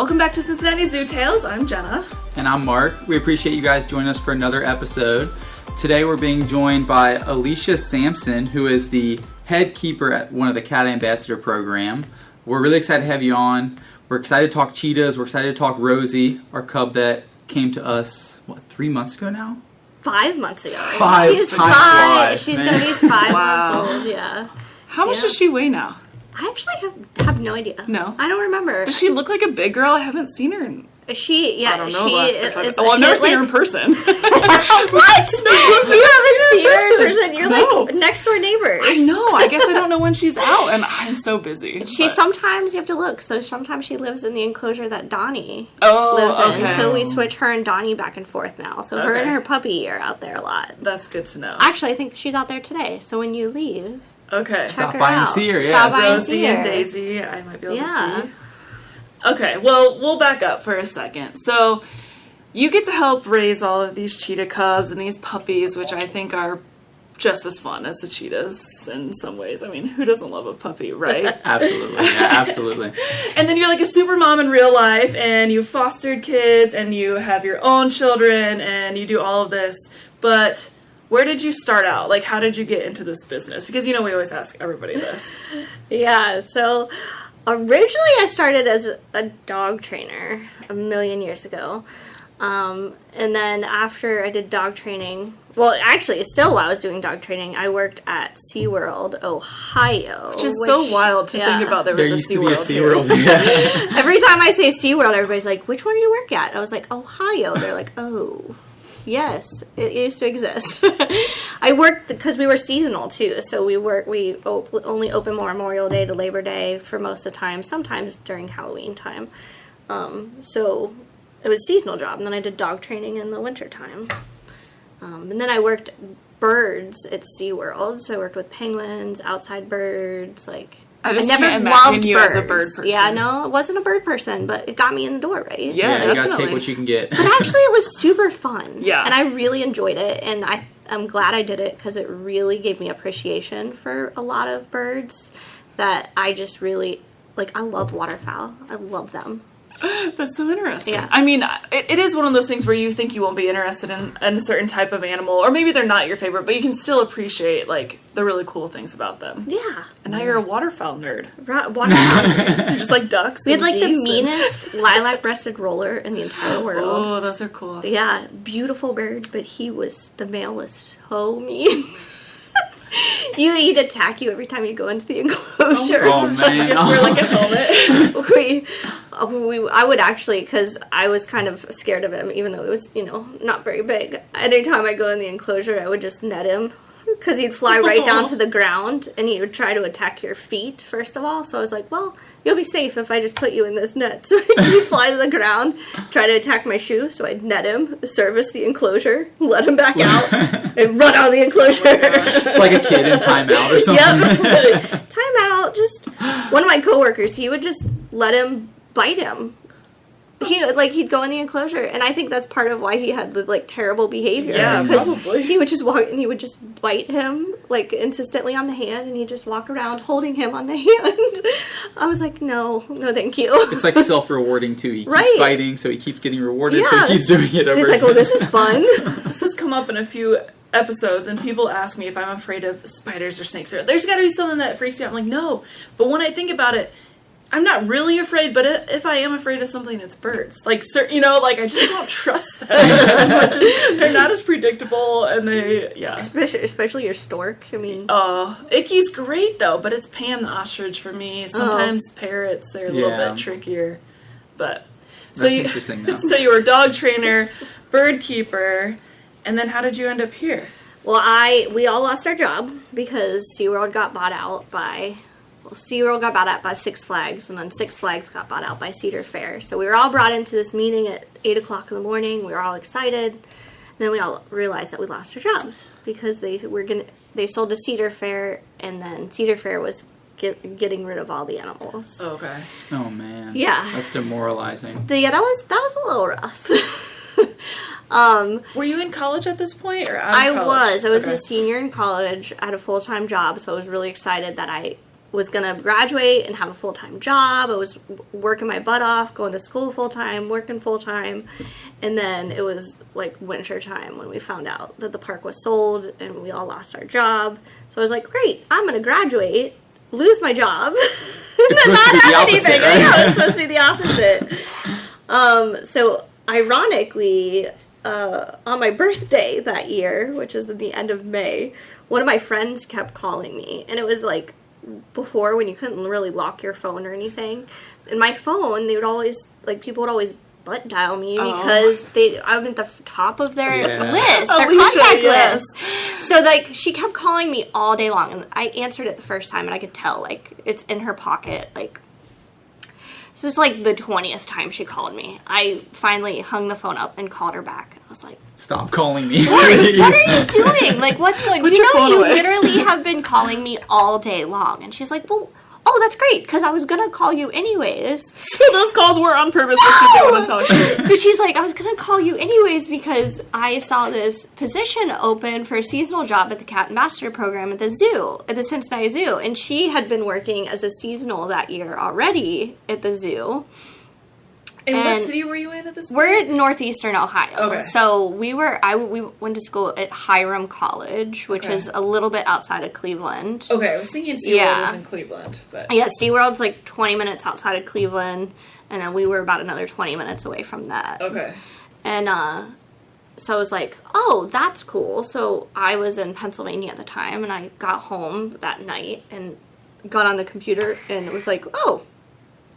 Welcome back to Cincinnati Zoo Tales. I'm Jenna. And I'm Mark. We appreciate you guys joining us for another episode. Today we're being joined by Alicia Sampson, who is the head keeper at one of the Cat Ambassador program. We're really excited to have you on. We're excited to talk cheetahs. We're excited to talk Rozi, our cub that came to us, 3 months ago now? 5 months ago. She's five. She's going to be 5 months old, yeah. How much does she weigh now? I actually have no idea. No? I don't remember. Does she look like a big girl? I haven't seen her in... I don't know. I've never seen her in person. What? You haven't seen her in person? You're like next door neighbors. I know. I guess I don't know when she's out, and I'm so busy. Sometimes you have to look. So sometimes she lives in the enclosure that Donnie lives in. Okay. So we switch her and Donnie back and forth now. So her and her puppy are out there a lot. That's good to know. Actually, I think she's out there today. So when you leave, stop by and see her. Stop by and see Rozi her. and Daisy, I might be able to see. Okay, well, we'll back up for a second. So, you get to help raise all of these cheetah cubs and these puppies, which I think are just as fun as the cheetahs in some ways. I mean, who doesn't love a puppy, right? Absolutely, yeah, absolutely. And then you're like a super mom in real life, and you've fostered kids, and you have your own children, and you do all of this. But where did you start out? Like, how did you get into this business? Because, we always ask everybody this. Yeah, so... Originally, I started as a dog trainer a million years ago. And then after I did dog training, well, actually, still while I was doing dog training, I worked at SeaWorld, Ohio. Which is so wild to think about. There used to be a SeaWorld. Every time I say SeaWorld, everybody's like, which one do you work at? I was like, Ohio. They're like, oh. Yes, it used to exist. I worked because we were seasonal too, so we only open Memorial Day to Labor Day for most of the time, sometimes during Halloween time. So it was a seasonal job, and then I did dog training in the winter time. And then I worked birds at SeaWorld, so I worked with penguins, outside birds, I never imagine you as a bird person. Yeah, no, I wasn't a bird person, but it got me in the door, right? Yeah, you gotta take what you can get. But actually, it was super fun. Yeah. And I really enjoyed it, and I'm glad I did it because it really gave me appreciation for a lot of birds that I just really, I love waterfowl. I love them. That's so interesting. Yeah. I mean, it is one of those things where you think you won't be interested in a certain type of animal, or maybe they're not your favorite, but you can still appreciate, the really cool things about them. Yeah. And now you're a waterfowl nerd. Waterfowl. You just like ducks. We had, the meanest lilac-breasted roller in the entire world. Oh, those are cool. Yeah, beautiful bird, but the male was so mean. He'd attack you every time you go into the enclosure. Oh, man. You wear, a helmet. I would actually, because I was kind of scared of him, even though he was, not very big. Anytime I go in the enclosure, I would just net him, because he'd fly right down to the ground, and he would try to attack your feet, first of all. So I was like, well, you'll be safe if I just put you in this net. So he'd fly to the ground, try to attack my shoe, so I'd net him, service the enclosure, let him back out, and run out of the enclosure. It's like a kid in timeout or something. Yep. Timeout. Just one of my coworkers, he would just let him bite him. He'd go in the enclosure, and I think that's part of why he had the terrible behavior. Yeah, probably. He would just walk, and he would just bite him insistently on the hand, and he'd just walk around holding him on the hand. I was like, no, thank you. It's self-rewarding too. He keeps biting, so he keeps getting rewarded. Yeah. So he keeps doing it over. He's like, oh, this is fun. This has come up in a few episodes, and people ask me if I'm afraid of spiders or snakes. There's got to be something that freaks you out. I'm like, no. But when I think about it, I'm not really afraid, but if I am afraid of something, it's birds. I just don't trust them as much. They're not as predictable, and Especially your stork. I mean... Icky's great, though, but it's Pam the ostrich for me. Sometimes parrots, they're a little bit trickier. But... That's interesting, though. So you were a dog trainer, bird keeper, and then how did you end up here? Well, we all lost our job because SeaWorld got bought out by... SeaWorld got bought out by Six Flags, and then Six Flags got bought out by Cedar Fair. So we were all brought into this meeting at 8 o'clock in the morning. We were all excited. And then we all realized that we lost our jobs because they sold to Cedar Fair, and then Cedar Fair was getting rid of all the animals. Oh, okay. Oh, man. Yeah. That's demoralizing. Yeah, that was a little rough. Were you in college at this point, or out of college? I was a senior in college. I had a full-time job, so I was really excited that I was going to graduate and have a full-time job. I was working my butt off, going to school full-time, working full-time. And then it was like winter time when we found out that the park was sold and we all lost our job. So I was like, great, I'm going to graduate, lose my job, It's and supposed to not be the have opposite, anything. right? I know, it's supposed to be the opposite. So ironically, on my birthday that year, which is at the end of May, one of my friends kept calling me. And it was like before when you couldn't really lock your phone or anything. And my phone, they would always, like, people would always butt dial me because I'm at the top of their list, their Alicia, contact yes. list. So, like, she kept calling me all day long. And I answered it the first time, and I could tell, like, it's in her pocket, like. So it was like the 20th time she called me. I finally hung the phone up and called her back. And I was like, Stop calling me. what are you doing? Like, what's going on? Put You your know, phone you away. literally have been calling me all day long. And she's like, well, oh, that's great, because I was going to call you anyways. So those calls were on purpose. No! She didn't want to talk to you. But she's like, I was going to call you anyways because I saw this position open for a seasonal job at the Cat Ambassador program at the zoo, at the Cincinnati Zoo. And she had been working as a seasonal that year already at the zoo. And what And city were you in at this point? We're in northeastern Ohio. Okay. So we went to school at Hiram College, which Okay. is a little bit outside of Cleveland. Okay, I was thinking SeaWorld Yeah. was in Cleveland. But Yeah, SeaWorld's like 20 minutes outside of Cleveland, and then we were about another 20 minutes away from that. okay. And so I was like, oh, that's cool. So I was in Pennsylvania at the time, and I got home that night and got on the computer, and it was like, oh,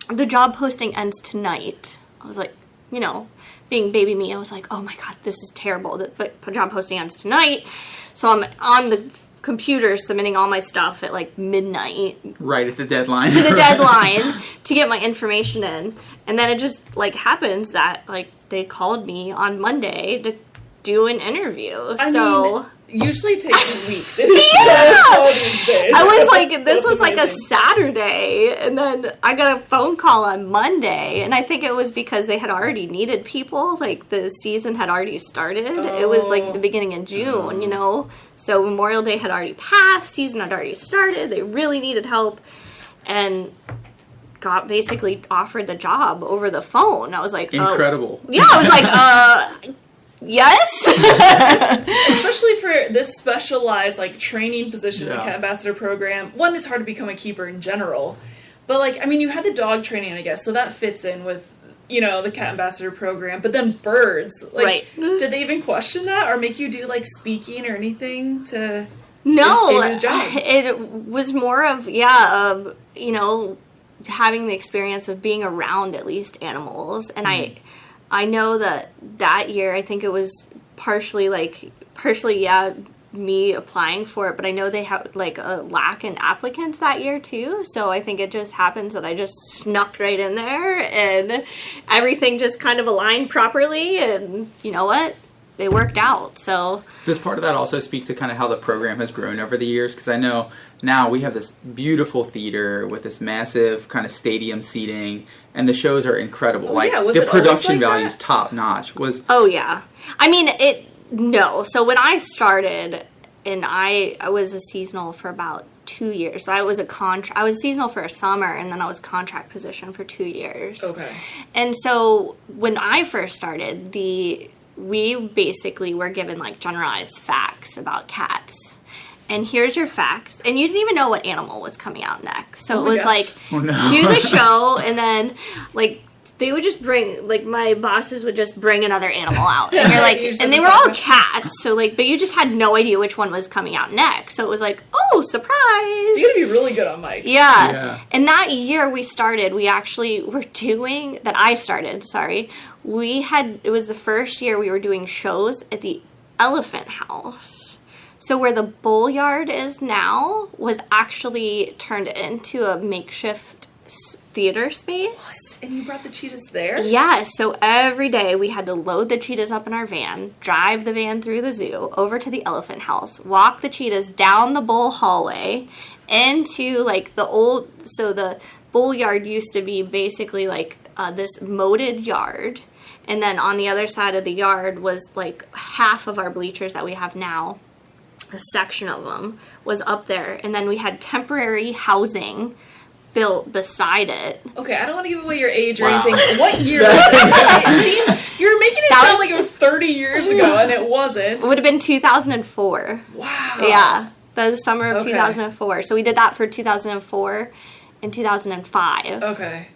the job posting ends tonight. I was like, you know, being baby me, I was like, oh my god, this is terrible. The job posting ends tonight. So I'm on the computer submitting all my stuff at like midnight Right at the deadline. to the deadline to get my information in. And then it just like happens that like they called me on Monday to do an interview. I so mean, usually it takes weeks. It's Yeah. so slow these days. I was like, this That's was like a amazing. Saturday, and then I got a phone call on Monday, and I think it was because they had already needed people. Like, the season had already started. It was like the beginning of June, you know? So Memorial Day had already passed, season had already started, they really needed help, and got basically offered the job over the phone. I was like, oh. Incredible. Yeah, I was like, yes? Especially for this specialized, like, training position in the Yeah. Cat Ambassador program. One, it's hard to become a keeper in general. But, like, I mean, you had the dog training, I guess, so that fits in with, you know, the Cat Ambassador program. But then birds. Like, Right. did they even question that? Or make you do, like, speaking or anything to... No, Just gave you the job. it was more of, you know, having the experience of being around at least animals. And I know that year, I think it was partially, me applying for it, but I know they have, like, a lack in applicants that year, too. So I think it just happens that I just snuck right in there, and everything just kind of aligned properly, and you know what? It worked out, so... Does part of that also speak to kind of how the program has grown over the years? Because I know now we have this beautiful theater with this massive kind of stadium seating, and the shows are incredible. Oh, like yeah, was the it always production like value is that? top notch. Oh, yeah. I mean, no. So when I started, and I was a seasonal for about 2 years. So I was seasonal for a summer, and then I was contract position for 2 years. Okay. And so when I first started, we basically were given, like, generalized facts about cats. And here's your facts. And you didn't even know what animal was coming out next. So Oh it my was gosh. like, Oh, no. do the show, and then, like, they would just bring, like, my bosses would just bring another animal out. And you're like, You just and have they to were talk all about- cats. So, like, but you just had no idea which one was coming out next. So it was like, oh, surprise. So you gotta be really good on mic. Yeah. Yeah. And that year we actually were doing, that I started, sorry. It was the first year we were doing shows at the Elephant House. So where the bull yard is now was actually turned into a makeshift theater space. And you brought the cheetahs there? Yeah, so every day we had to load the cheetahs up in our van, drive the van through the zoo, over to the Elephant House, walk the cheetahs down the bull hallway into, like, the bull yard used to be basically, like, this moated yard. And then on the other side of the yard was, like, half of our bleachers that we have now. a section of them was up there, and then we had temporary housing built beside it. Okay, I don't want to give away your age or Wow. anything. What year was it? You're making it sound like it was 30 years ago, and it wasn't. It would have been 2004. Wow. Yeah, the summer of Okay. 2004. So we did that for 2004 and 2005. Okay.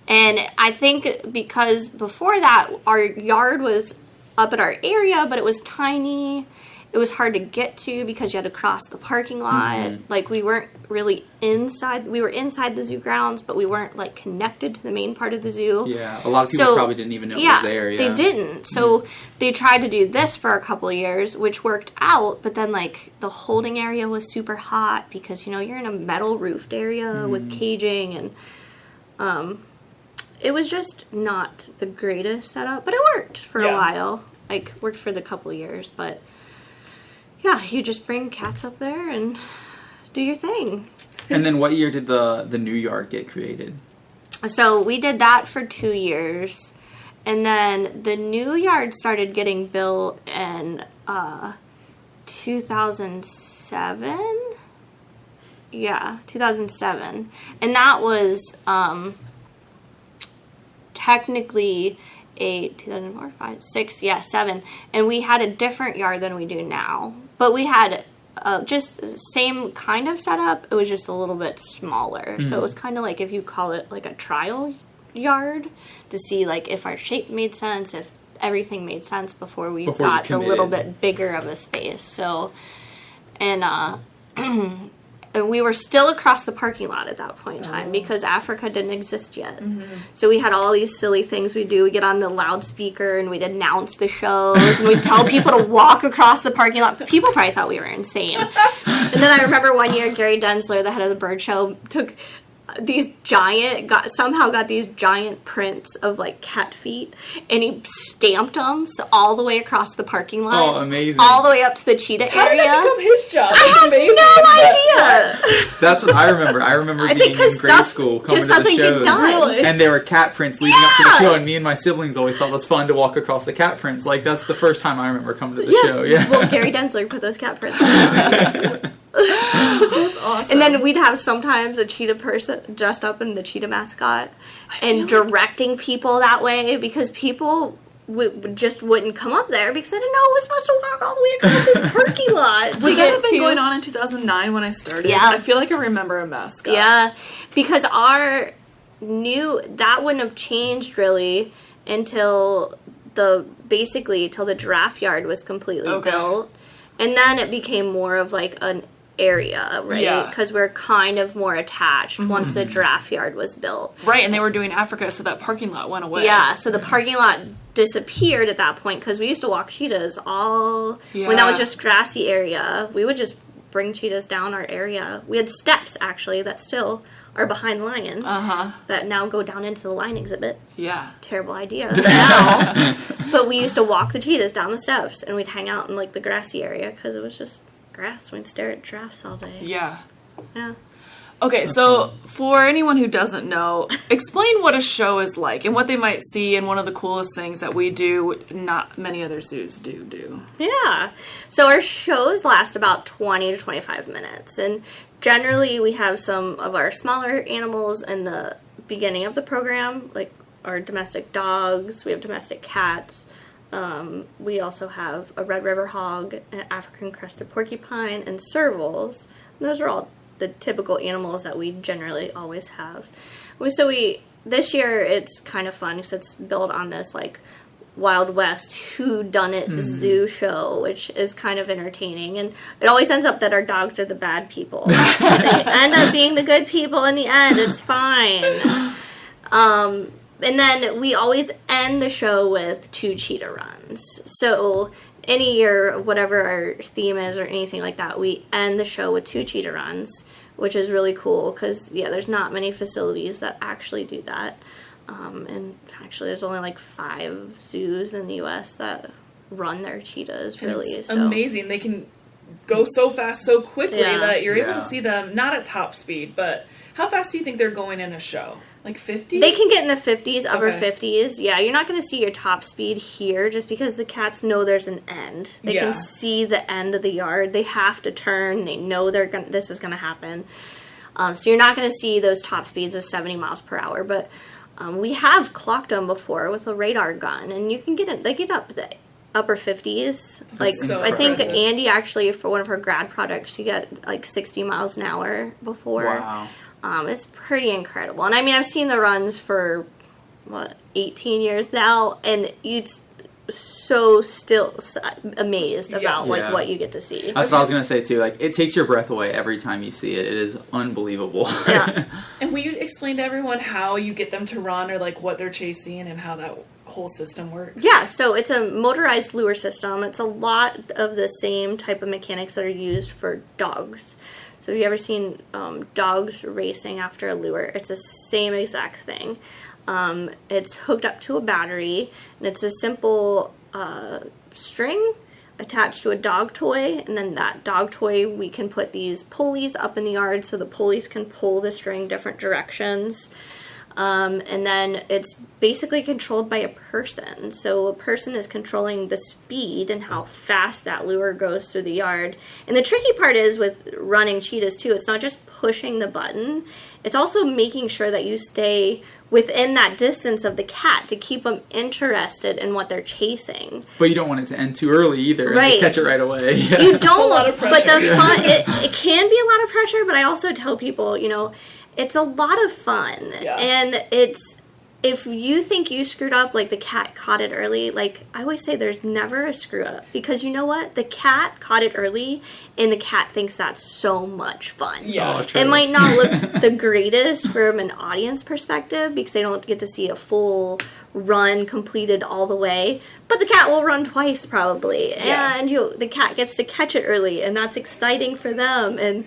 And I think because before that, our yard was up at our area, but it was tiny. It was hard to get to because you had to cross the parking lot. Mm-hmm. Like, we weren't really inside. We were inside the zoo grounds, but we weren't, like, connected to the main part of the zoo. Yeah, a lot of people probably didn't even know it was there. Yeah, they didn't. So they tried to do this for a couple of years, which worked out. But then, like, the holding area was super hot because, you know, you're in a metal roofed area with caging. And it was just not the greatest setup. But it worked for a while. Like, worked for the couple of years. But yeah, you just bring cats up there and do your thing. And then what year did the new yard get created? So we did that for 2 years. And then the new yard started getting built in 2007. Yeah, 2007. And that was technically 2004, 5, 6, 7. And we had a different yard than we do now. But we had just the same kind of setup. It was just a little bit smaller. So it was kind of like, if you call it like a trial yard, to see like if our shape made sense, if everything made sense before we got a little bit bigger of a space. So, and we were still across the parking lot at that point in time because Africa didn't exist yet. So we had all these silly things we do. We get on the loudspeaker and we'd announce the shows and we'd tell people to walk across the parking lot. People probably thought we were insane. And then I remember one year Gary Densler, the head of the bird show, took these somehow got these giant prints of like cat feet, and he stamped them all the way across the parking lot. Oh, amazing! All the way up to the cheetah How area. did that become his job? I have no idea. That's what I remember. I remember being in grade school, coming to the doesn't get shows, done. Really? and there were cat prints leading up to the show, and me and my siblings always thought it was fun to walk across the cat prints. Like, that's the first time I remember coming to the show. Yeah. Well, Gary Densler put those cat prints on. That's awesome. And then we'd have sometimes a cheetah person dressed up in the cheetah mascot and directing people that way because people just wouldn't come up there because they didn't know it was supposed to walk all the way across this parking lot. Would that have been going on in 2009 when I started? Yeah. I feel like I remember a mascot. Yeah, because that wouldn't have changed really until the draft yard was completely built. And then it became more of like an area, right? Yeah. Because we're kind of more attached once the draft yard was built. Right, and they were doing Africa, so that parking lot went away. Yeah, so the parking lot disappeared at that point because we used to walk cheetahs when that was just grassy area. We would just bring cheetahs down our area. We had steps, actually, that still are behind Lion that now go down into the Lion exhibit. Yeah. Terrible idea now. But we used to walk the cheetahs down the steps, and we'd hang out in like the grassy area because it was just grass. We'd stare at giraffes all day. Yeah. Yeah. Okay, so for anyone who doesn't know, explain what a show is like and what they might see, and one of the coolest things that we do, not many other zoos do. Yeah. So our shows last about 20 to 25 minutes, and generally we have some of our smaller animals in the beginning of the program, like our domestic dogs, we have domestic cats. We also have a red river hog, an African crested porcupine, and servals. And those are all the typical animals that we generally always have. So this year it's kind of fun because it's built on this like Wild West whodunit zoo show, which is kind of entertaining. And it always ends up that our dogs are the bad people. They end up being the good people in the end. It's fine. And then we always end the show with 2 cheetah runs. So any year, whatever our theme is or anything like that, we end the show with 2 cheetah runs, which is really cool because, there's not many facilities that actually do that. And actually, there's only like 5 zoos in the U.S. that run their cheetahs, really. It's amazing. They can go so fast so quickly Yeah. that you're able Yeah. to see them, not at top speed, but how fast do you think they're going in a show? Like 50? They can get in the 50s, upper Okay. 50s. Yeah, you're not going to see your top speed here just because the cats know there's an end. They Yeah. can see the end of the yard. They have to turn. They know this is going to happen. So you're not going to see those top speeds of 70 miles per hour. But we have clocked them before with a radar gun, and you can get it. They get up to the upper 50s. Like so I think impressive. Andy actually, for one of her grad projects, she got like 60 miles an hour before. Wow. It's pretty incredible. And I mean, I've seen the runs for, 18 years now, and you'd still amazed about, Yeah. what you get to see. That's what I was going to say, too. Like, it takes your breath away every time you see it. It is unbelievable. Yeah. And will you explain to everyone how you get them to run, or like what they're chasing and how that whole system works? Yeah, so it's a motorized lure system. It's a lot of the same type of mechanics that are used for dogs. So have you ever seen dogs racing after a lure? It's the same exact thing. It's hooked up to a battery, and it's a simple string attached to a dog toy, and then that dog toy, we can put these pulleys up in the yard so the pulleys can pull the string different directions. And then it's basically controlled by a person. So a person is controlling the speed and how fast that lure goes through the yard. And the tricky part is with running cheetahs too, it's not just pushing the button, it's also making sure that you stay within that distance of the cat to keep them interested in what they're chasing. But you don't want it to end too early either. And Right. just catch it right away. Yeah. You don't, a lot of but the pressure. fun, it can be a lot of pressure, but I also tell people, it's a lot of fun. Yeah. And if you think you screwed up, like the cat caught it early, like I always say there's never a screw up. Because you know what? The cat caught it early, and the cat thinks that's so much fun. Yeah. Oh, true. It might not look the greatest from an audience perspective because they don't get to see a full run completed all the way, but the cat will run twice probably, Yeah. and the cat gets to catch it early, and that's exciting for them, and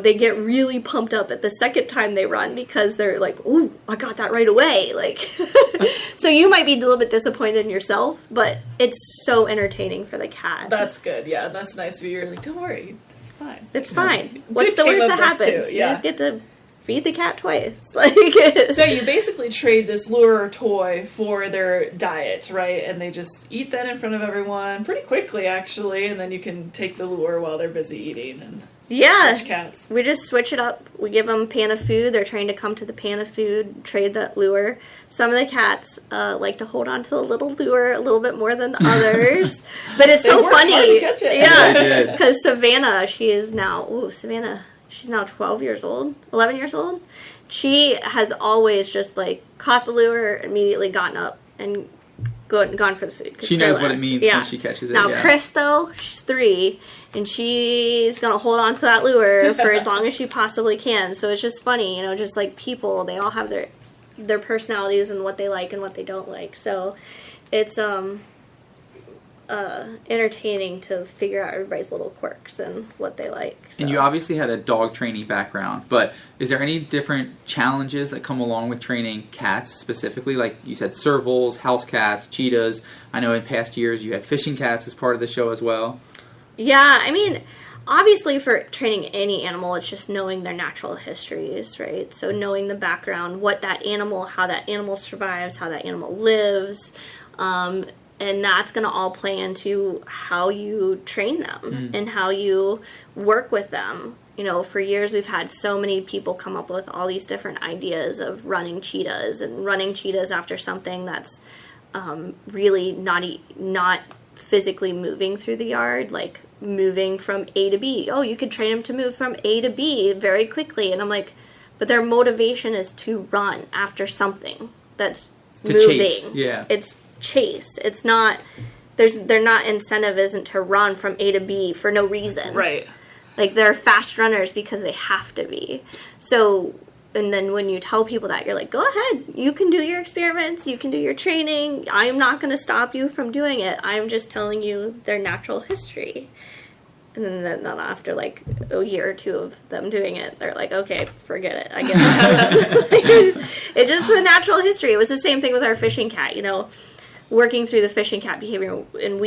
they get really pumped up at the second time they run because they're like, "Ooh, I got that right away!" Like, so you might be a little bit disappointed in yourself, but it's so entertaining for the cat. That's good. Yeah, that's nice of you. You're like, don't worry, it's fine. It's fine. What's Good the worst came that up with happens? too, You yeah. just get to feed the cat twice. Like, So you basically trade this lure or toy for their diet, right? And they just eat that in front of everyone pretty quickly, actually, and then you can take the lure while they're busy eating and yeah. switch cats. We just switch it up. We give them a pan of food. They're trained to come to the pan of food, trade that lure. Some of the cats like to hold on to the little lure a little bit more than the others. But it's They so worked hard funny. to catch it. They Yeah. did. Because Savannah, she's now 12 years old, 11 years old. She has always just like caught the lure, immediately gotten up and gone for the food. 'cause She knows what it careless. means when she catches it. Now yeah. Chris, though, she's 3, and she's gonna hold on to that lure for as long as she possibly can. So it's just funny, just like people, they all have their personalities and what they like and what they don't like. So it's entertaining to figure out everybody's little quirks and what they like. So. And you obviously had a dog training background, but is there any different challenges that come along with training cats specifically? Like you said, servals, house cats, cheetahs. I know in past years you had fishing cats as part of the show as well. Yeah, I mean, obviously for training any animal, it's just knowing their natural histories, right? So knowing the background, how that animal survives, how that animal lives, and that's going to all play into how you train them and how you work with them. For years we've had so many people come up with all these different ideas of running cheetahs after something that's really not physically moving through the yard, like moving from A to B. Oh, you could train them to move from A to B very quickly. And I'm like, but their motivation is to run after something that's To moving. chase, yeah. It's chase. It's not, their not incentive isn't to run from A to B for no reason. Right. Like, they're fast runners because they have to be. So, and then when you tell people that, you're like, go ahead. You can do your experiments. You can do your training. I'm not going to stop you from doing it. I'm just telling you their natural history. And then after, like, a year or 2 of them doing it, they're like, okay, forget it. I get it. It's just the natural history. It was the same thing with our fishing cat, working through the fishing cat behavior. And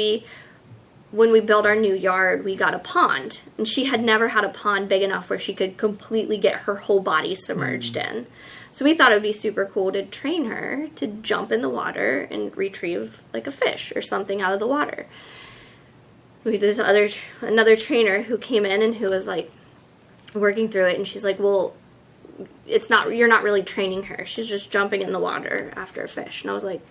when we built our new yard, we got a pond. And she had never had a pond big enough where she could completely get her whole body submerged in. So we thought it would be super cool to train her to jump in the water and retrieve like a fish or something out of the water. We had another trainer who came in and who was like working through it, and she's like, well, you're not really training her. She's just jumping in the water after a fish. And I was like,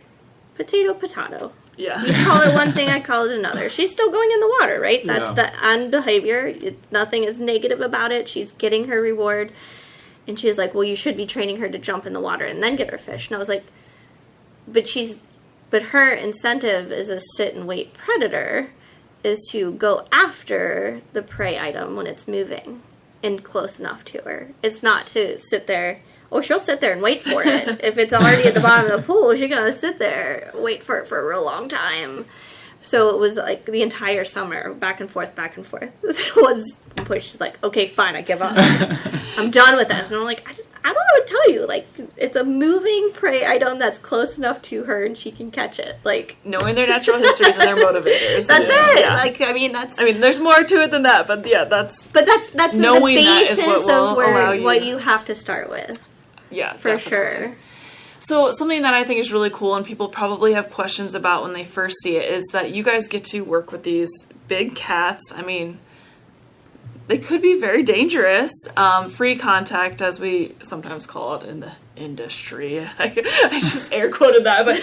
potato. Yeah. You call it one thing, I call it another. She's still going in the water, right? That's the end behavior. Nothing is negative about it. She's getting her reward. And she's like, well, you should be training her to jump in the water and then get her fish. And I was like, but her incentive as a sit and wait predator is to go after the prey item when it's moving and close enough to her. It's not to sit there. Oh, she'll sit there and wait for it. If it's already at the bottom of the pool, she's going to sit there, wait for it for a real long time. So it was like the entire summer, back and forth. Once push, she's like, okay, fine, I give up. I'm done with this. And I'm like, I don't know what to tell you. Like, it's a moving prey item that's close enough to her and she can catch it. Like, knowing their natural histories and their motivators. That's it. Yeah. Like, I mean, there's more to it than that, but yeah, that's knowing the basis that is what will allow you. What you have to start with. Yeah, for definitely. sure. So something that I think is really cool and people probably have questions about when they first see it is that you guys get to work with these big cats. I mean, they could be very dangerous. Free contact, as we sometimes call it in the industry. I just air quoted that, but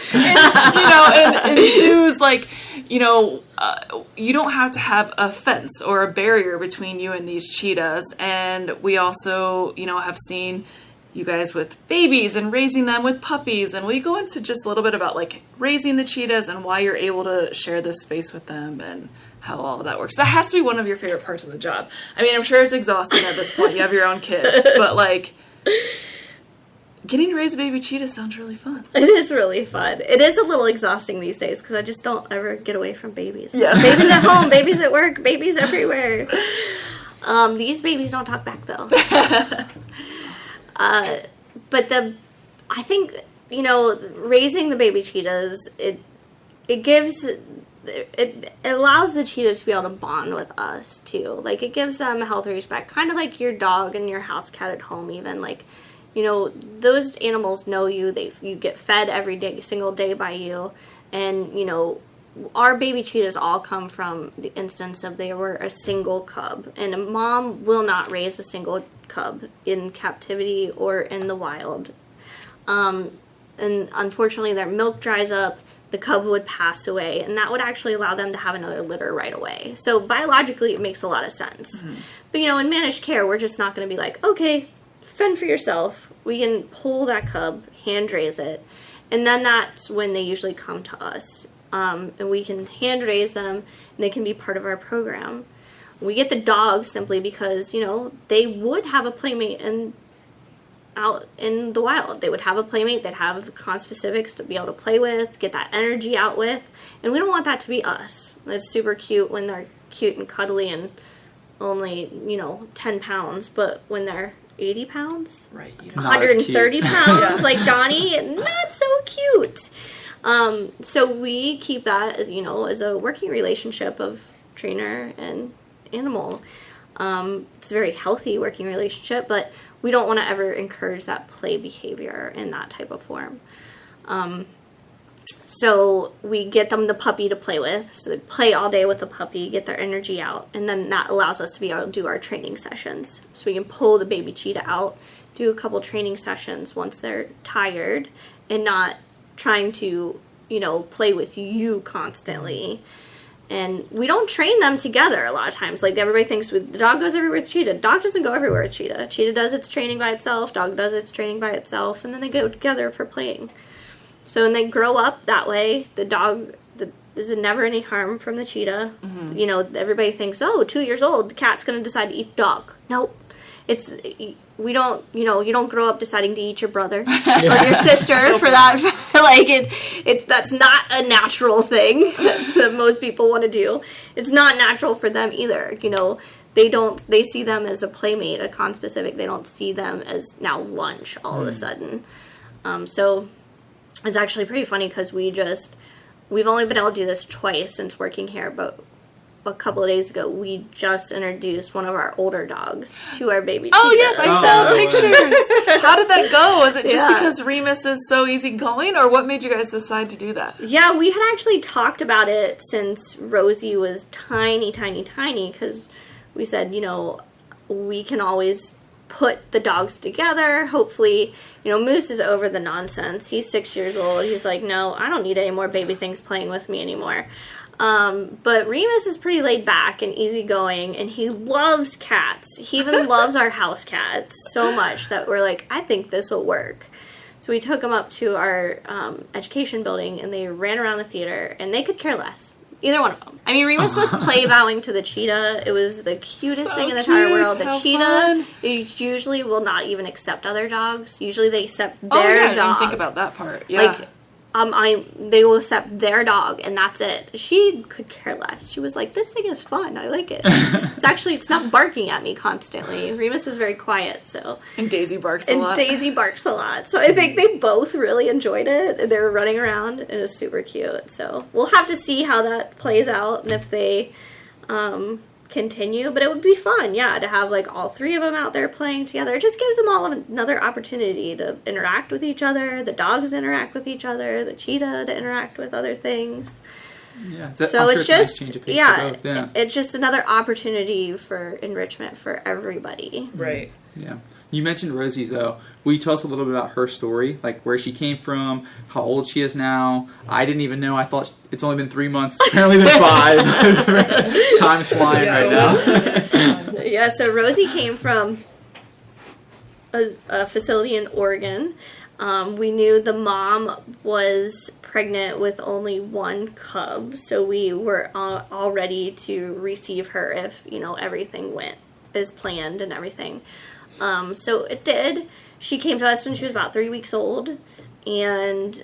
in zoos, like, you don't have to have a fence or a barrier between you and these cheetahs. And we also, have seen you guys with babies and raising them with puppies, and we go into just a little bit about like raising the cheetahs and why you're able to share this space with them and how all of that works. That has to be one of your favorite parts of the job. I mean, I'm sure it's exhausting at this point. You have your own kids, but like getting to raise a baby cheetah sounds really fun. It is really fun. It is a little exhausting these days because I just don't ever get away from babies. Yeah. Babies at home, babies at work, babies everywhere. These babies don't talk back though. But I think, raising the baby cheetahs, it allows the cheetah to be able to bond with us too. Like, it gives them a healthy respect, kind of like your dog and your house cat at home even. Like, those animals know you. You get fed every single day by you. And, our baby cheetahs all come from the instance of they were a single cub. And a mom will not raise a single cub in captivity or in the wild. And unfortunately, their milk dries up. The cub would pass away, and that would actually allow them to have another litter right away. So biologically, it makes a lot of sense. Mm-hmm. But, in managed care, we're just not going to be like, okay, fend for yourself. We can pull that cub, hand raise it, and then that's when they usually come to us. And we can hand raise them, and they can be part of our program. We get the dogs simply because, they would have a playmate out in the wild. They would have a playmate. They'd have conspecifics to be able to play with, get that energy out with. And we don't want that to be us. It's super cute when they're cute and cuddly and only, 10 pounds. But when they're 80 pounds, right, 130 pounds, like Donnie, not so cute. So we keep that as, as a working relationship of trainer and animal. It's a very healthy working relationship, but we don't want to ever encourage that play behavior in that type of form. So we get them the puppy to play with. So they play all day with the puppy, get their energy out, and then that allows us to be able to do our training sessions. So we can pull the baby cheetah out, do a couple training sessions once they're tired, and not trying to, play with you constantly. And we don't train them together a lot of times. Like, everybody thinks the dog goes everywhere with cheetah. Dog doesn't go everywhere with cheetah. Cheetah does its training by itself. Dog does its training by itself. And then they go together for playing. So when they grow up that way, there's never any harm from the cheetah. Mm-hmm. Everybody thinks, 2 years old, the cat's going to decide to eat dog. Nope. You don't grow up deciding to eat your brother or your sister for that. Like, that's not a natural thing that most people want to do. It's not natural for them either. They see them as a playmate, a conspecific. They don't see them as now lunch all of a sudden. So it's actually pretty funny because we've only been able to do this twice since working here, but a couple of days ago, we just introduced one of our older dogs to our baby Oh, cheetahs. yes, I saw pictures. How did that go? Was it just Yeah. because Remus is so easygoing, or what made you guys decide to do that? Yeah, we had actually talked about it since Rosie was tiny, because we said, we can always put the dogs together. Hopefully, Moose is over the nonsense. He's 6 years old. He's like, no, I don't need any more baby things playing with me anymore. But Remus is pretty laid back and easygoing, and he loves cats. He even loves our house cats so much that we're like, I think this will work. So we took him up to our education building, and they ran around the theater, and they could care less. Either one of them. I mean, Remus was play bowing to the cheetah. It was the cutest thing in the entire world. The cheetah usually will not even accept other dogs. Usually they accept their dog. I didn't even think about that part. Yeah. They will accept their dog, and that's it. She could care less. She was like, this thing is fun. I like it. It's not barking at me constantly. Remus is very quiet, so. And Daisy barks a lot. So I think they both really enjoyed it. They were running around, and it was super cute. So we'll have to see how that plays out and if they continue. But it would be fun, to have all three of them out there playing together. It just gives them all another opportunity to interact with each other, the dogs to interact with each other, the cheetah to interact with other things. Yeah, it's just nice for both. It's just another opportunity for enrichment for everybody. Right. Yeah. You mentioned Rosie's, though. Will you tell us a little bit about her story? Like, where she came from, how old she is now? I didn't even know. I thought it's only been 3 months. It's apparently been 5. Time's flying right now. Yeah, so Rosie came from a facility in Oregon. We knew the mom was pregnant with only one cub, so we were all ready to receive her if, everything went as planned and everything. So it did. She came to us when she was about 3 weeks old, and,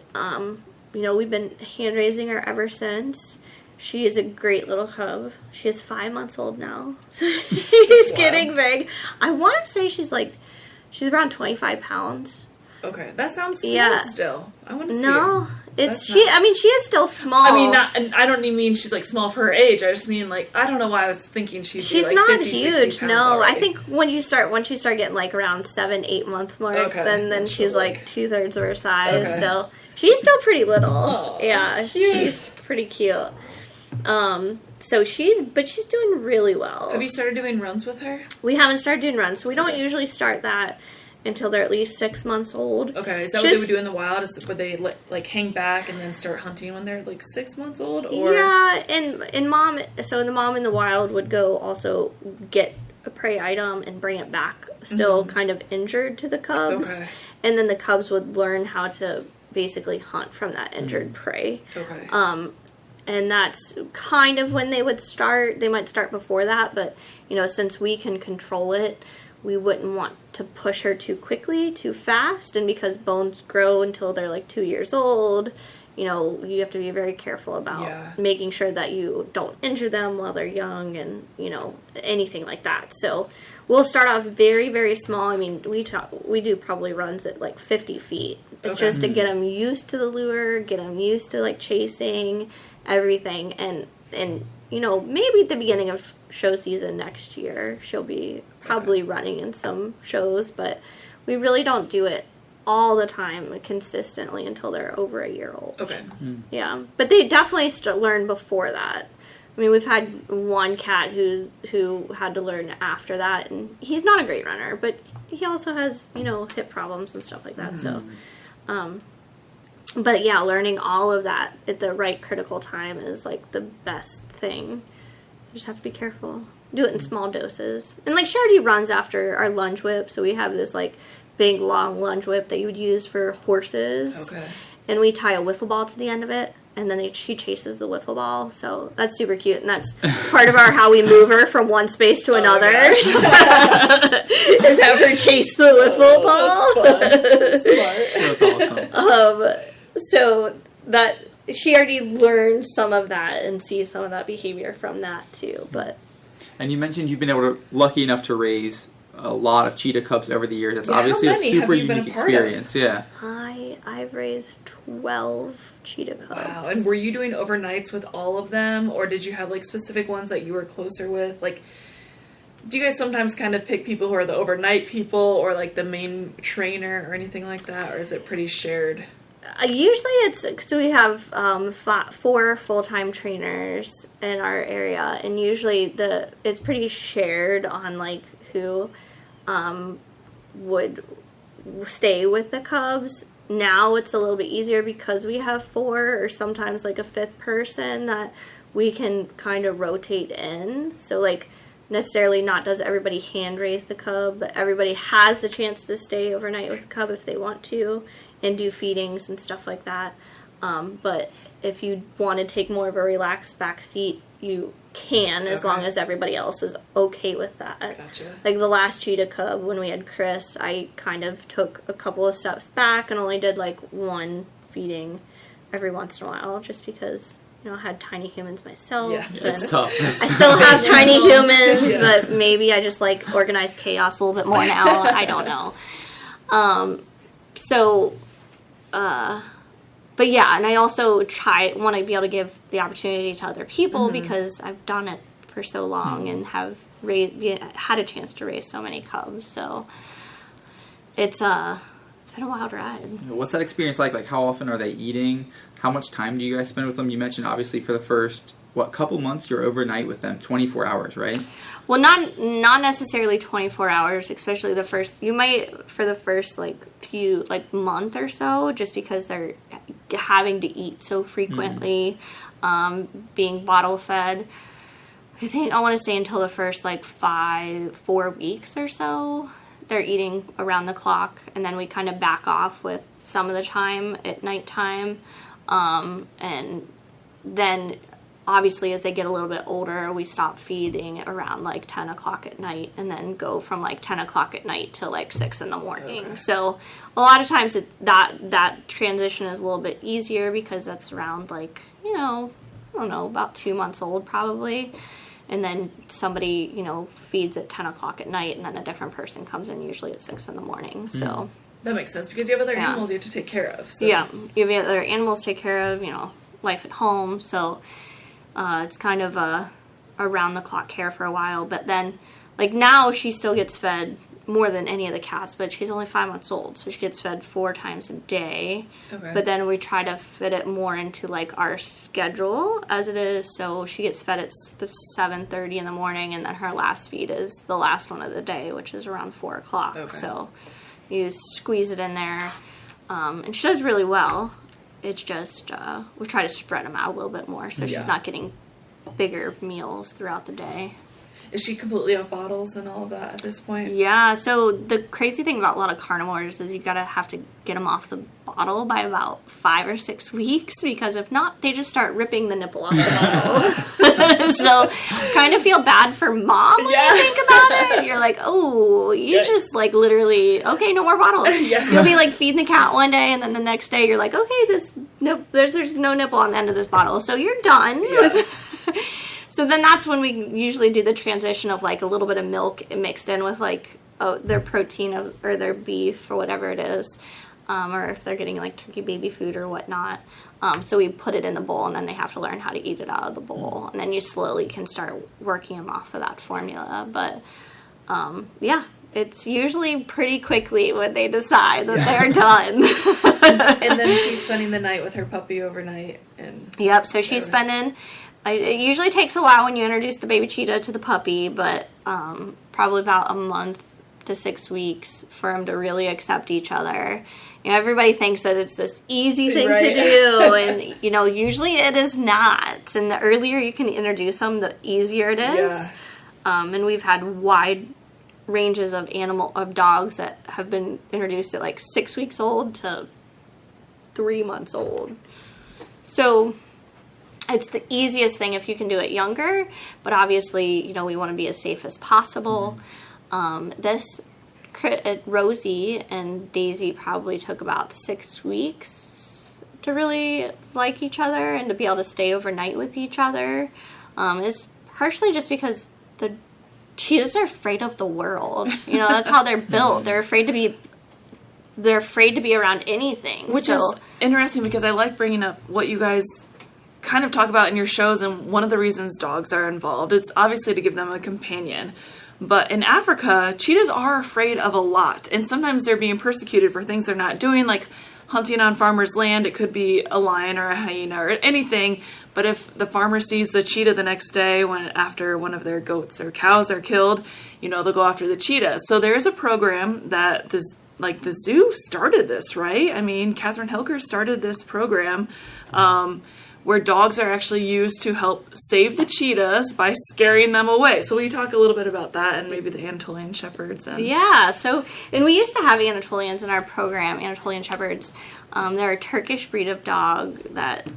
we've been hand-raising her ever since. She is a great little cub. She is 5 months old now, so she's getting big. I want to say she's around 25 pounds. Okay, that sounds small still. I want to see her. No, she is still small. I mean, I don't even mean she's small for her age. I just mean I don't know why I was thinking she's not 50, huge. 60 pounds No, already. I think once you start getting around 7-8 month mark, then she's 2/3 of her size. Okay. So she's still pretty little. Oh, yeah, cute. she's pretty cute. So she's doing really well. Have you started doing runs with her? We haven't started doing runs, so we don't usually start that until they're at least 6 months old. Okay, is that what they would do in the wild? Would they hang back and then start hunting when they're 6 months old? Or yeah, and mom. So the mom in the wild would go also get a prey item and bring it back, still kind of injured to the cubs, and then the cubs would learn how to basically hunt from that injured prey. Okay. And that's kind of when they would start. They might start before that, but since we can control it, we wouldn't want to push her too quickly, too fast, and because bones grow until they're 2 years old, you have to be very careful about making sure that you don't injure them while they're young and, anything like that. So we'll start off very, very small. I mean, we do probably runs at 50 feet. It's just to get them used to the lure, get them used to chasing everything, and maybe at the beginning of show season next year, she'll be probably running in some shows, but we really don't do it all the time consistently until they're over a year old. Okay. Yeah, but they definitely learn before that. I mean, we've had one cat who had to learn after that, and he's not a great runner, but he also has, hip problems and stuff like that, so... But yeah, learning all of that at the right critical time is the best thing. You just have to be careful. Do it in small doses. And she already runs after our lunge whip, so we have this big long lunge whip that you would use for horses. Okay. And we tie a wiffle ball to the end of it, and then she chases the wiffle ball. So that's super cute, and that's part of how we move her from one space to another. Is have her chase the wiffle ball. That's smart. That's awesome. So that she already learned some of that and sees some of that behavior from that too. But and you mentioned you've been lucky enough to raise a lot of cheetah cubs over the years. It's Yeah, obviously how a many super have you been unique a part of? experience. Yeah. I've raised 12 cheetah cubs. Wow. And were you doing overnights with all of them, or did you have like specific ones that you were closer with? Like, do you guys sometimes kind of pick people who are the overnight people, or like the main trainer, or anything like that, or is it pretty shared? Usually it's because we have 4 full-time trainers in our area, and usually it's pretty shared on like who would stay with the cubs. Now it's a little bit easier because we have 4 or sometimes like a 5th person that we can kind of rotate in. So like necessarily not does everybody hand raise the cub, but everybody has the chance to stay overnight with the cub if they want to and do feedings and stuff like that. But if you want to take more of a relaxed back seat, you can, as long as everybody else is okay with that. Gotcha. Like the last cheetah cub, when we had Chris, I kind of took a couple of steps back and only did like 1 feeding every once in a while, just because, you know, I had tiny humans myself. Yeah. It's tough. I still have tiny humans, Yes. but maybe I just like organized chaos a little bit more now. I don't know. But yeah, and I also want to be able to give the opportunity to other people because I've done it for so long and have had a chance to raise so many cubs. So it's been a wild ride. What's that experience like? Like, how often are they eating? How much time do you guys spend with them? You mentioned, obviously, for the first, couple months, you're overnight with them, 24 hours, right? Well, not necessarily 24 hours, especially the first, you might, for the first, few, month or so, just because they're having to eat so frequently, being bottle fed. I want to say until the first, 4 weeks or so, they're eating around the clock, and then we kind of back off with some of the time at nighttime, and then obviously as they get a little bit older, we stop feeding around 10 o'clock at night, and then go from 10 o'clock at night to 6 in the morning. Okay. So a lot of times that transition is a little bit easier because that's around I don't know, about 2 months old probably. And then somebody, feeds at 10 o'clock at night, and then a different person comes in usually at 6 in the morning. So that makes sense because you have other animals you have to take care of. So. Yeah, you have other animals to take care of, life at home. So it's kind of a around-the-clock care for a while. But then, now she still gets fed more than any of the cats, but she's only 5 months old, so she gets fed 4 times a day. Okay. But then we try to fit it more into our schedule as it is, so she gets fed at 7:30 in the morning, and then her last feed is the last one of the day, which is around 4 o'clock. Okay. So you squeeze it in there, and she does really well. It's just we try to spread them out a little bit more, so she's not getting bigger meals throughout the day. Is she completely off bottles and all of that at this point? Yeah, so the crazy thing about a lot of carnivores is you have to get them off the bottle by about 5 or 6 weeks, because if not, they just start ripping the nipple off the bottle. So kind of feel bad for mom when you think about it. You're like, oh, you just literally, okay, no more bottles. You'll be feeding the cat one day, and then the next day you're like, okay, there's no nipple on the end of this bottle, so you're done with So then that's when we usually do the transition of a little bit of milk mixed in with their protein or their beef or whatever it is, or if they're getting turkey baby food or whatnot. So we put it in the bowl, and then they have to learn how to eat it out of the bowl, and then you slowly can start working them off of that formula. But it's usually pretty quickly when they decide that they're done. And then she's spending the night with her puppy overnight. Yep. So she's spending. It usually takes a while when you introduce the baby cheetah to the puppy, but probably about a month to 6 weeks for them to really accept each other. Everybody thinks that it's this easy thing to do, and usually it is not. And the earlier you can introduce them, the easier it is. Yeah. And we've had wide ranges of dogs that have been introduced at 6 weeks old to 3 months old. So it's the easiest thing if you can do it younger, but obviously, we want to be as safe as possible. Rozi and Daisy probably took about 6 weeks to really like each other and to be able to stay overnight with each other. It's partially just because the cheetahs are afraid of the world. You know, that's how they're built. They're afraid to be around anything. Which is interesting because I like bringing up what you guys kind of talk about in your shows, and one of the reasons dogs are involved, it's obviously to give them a companion. But in Africa, cheetahs are afraid of a lot, and sometimes they're being persecuted for things they're not doing, like hunting on farmers' land. It could be a lion or a hyena or anything, but if the farmer sees the cheetah the next day after one of their goats or cows are killed, you know, they'll go after the cheetah. So there is a program that the zoo started this, right? I mean, Catherine Hilker started this program where dogs are actually used to help save the cheetahs by scaring them away. So will you talk a little bit about that and maybe the Anatolian Shepherds? And we used to have Anatolians in our program, Anatolian Shepherds. They're a Turkish breed of dog that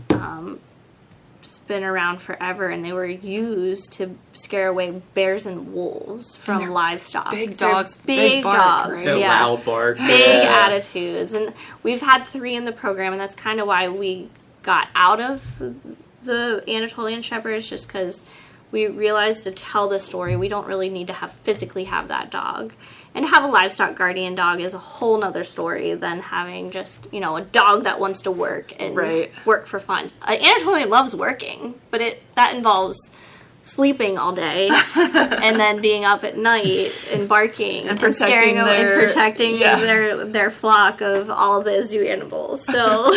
been around forever, and they were used to scare away bears and wolves from livestock. Big dogs. Big dogs. Right? That loud bark. Big attitudes. And we've had 3 in the program, and that's kind of why we got out of the Anatolian Shepherds, just because we realized to tell the story, we don't really need to physically have that dog. And to have a livestock guardian dog is a whole nother story than having just, you know, a dog that wants to work and work for fun. Anatolian loves working, but that involves sleeping all day and then being up at night and barking and scaring away and protecting their flock of all the zoo animals. So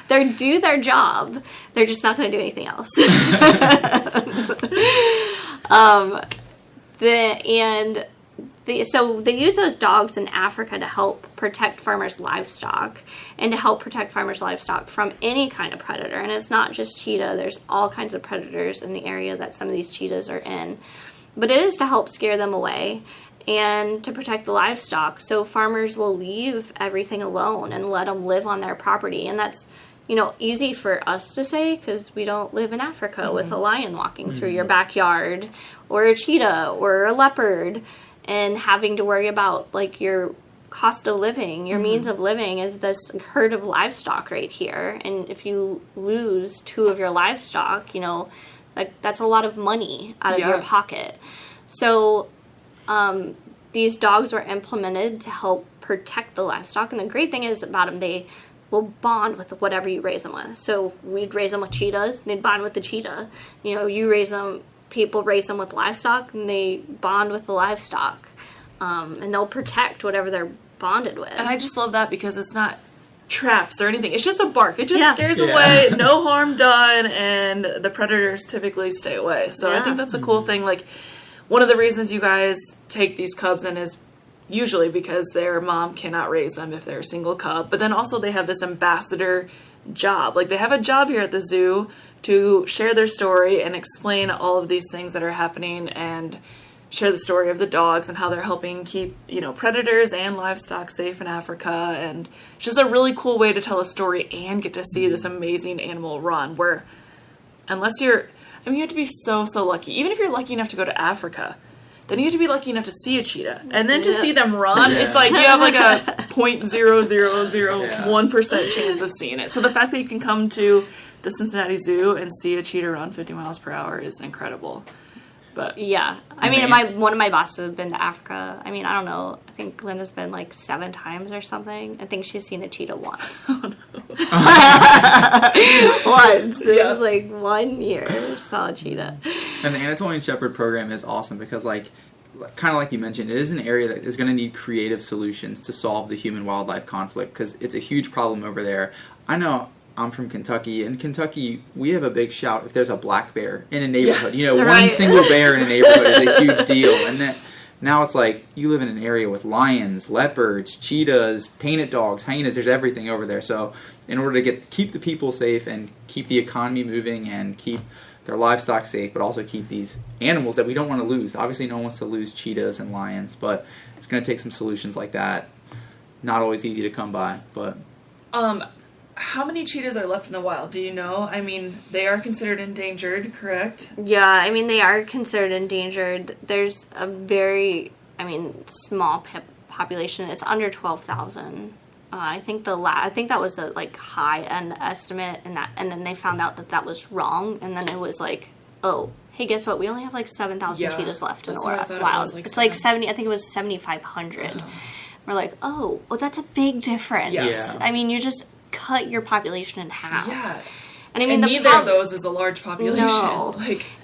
they do their job. They're just not going to do anything else. So they use those dogs in Africa to help protect farmers' livestock and to help protect farmers' livestock from any kind of predator. And it's not just cheetah. There's all kinds of predators in the area that some of these cheetahs are in. But it is to help scare them away and to protect the livestock. So farmers will leave everything alone and let them live on their property. And that's, you know, easy for us to say because we don't live in Africa with a lion walking through your backyard or a cheetah or a leopard. And having to worry about, like, your cost of living, your means of living is this herd of livestock right here. And if you lose 2 of your livestock, you know, that's a lot of money out of your pocket. So these dogs were implemented to help protect the livestock. And the great thing is about them, they will bond with whatever you raise them with. So we'd raise them with cheetahs, they'd bond with the cheetah. You know, people raise them with livestock, and they bond with the livestock. And they'll protect whatever they're bonded with. And I just love that because it's not traps or anything. It's just a bark. It just scares away, no harm done, and the predators typically stay away. So I think that's a cool thing. Like, one of the reasons you guys take these cubs in is usually because their mom cannot raise them if they're a single cub. But then also they have this ambassador job. Like, they have a job here at the zoo to share their story and explain all of these things that are happening and share the story of the dogs and how they're helping keep, you know, predators and livestock safe in Africa. And it's just a really cool way to tell a story and get to see this amazing animal run, where unless you have to be so lucky. Even if you're lucky enough to go to Africa, then you have to be lucky enough to see a cheetah. And then to see them run, it's like you have like a 0.0001% chance of seeing it. So the fact that you can come to the Cincinnati Zoo and see a cheetah run 50 miles per hour is incredible. But one of my bosses has been to Africa. I mean, I don't know. I think Linda's been like 7 times or something. I think she's seen a cheetah once. Oh, no. Once. It was like 1 year saw a cheetah. And the Anatolian Shepherd program is awesome because, like, kind of like you mentioned, it is an area that is going to need creative solutions to solve the human-wildlife conflict because it's a huge problem over there. I know I'm from Kentucky. In Kentucky, we have a big shout if there's a black bear in a neighborhood. You know, one single bear in a neighborhood is a huge deal. And then now it's like you live in an area with lions, leopards, cheetahs, painted dogs, hyenas. There's everything over there. So in order to keep the people safe and keep the economy moving and keep their livestock safe, but also keep these animals that we don't want to lose. Obviously, no one wants to lose cheetahs and lions, but it's going to take some solutions like that. Not always easy to come by, but... How many cheetahs are left in the wild? Do you know? I mean, they are considered endangered, correct? Yeah, I mean, they are considered endangered. There's a very, small population. It's under 12,000. I think that was a high end estimate, and then they found out that was wrong, and then it was like, oh, hey, guess what? We only have like 7,000 cheetahs left in the wild. wild. It's like 70, I think it was 7,500. We're like, oh, that's a big difference. Yeah. I mean, you just cut your population in half. Yeah. And I mean, neither of those is a large population. No.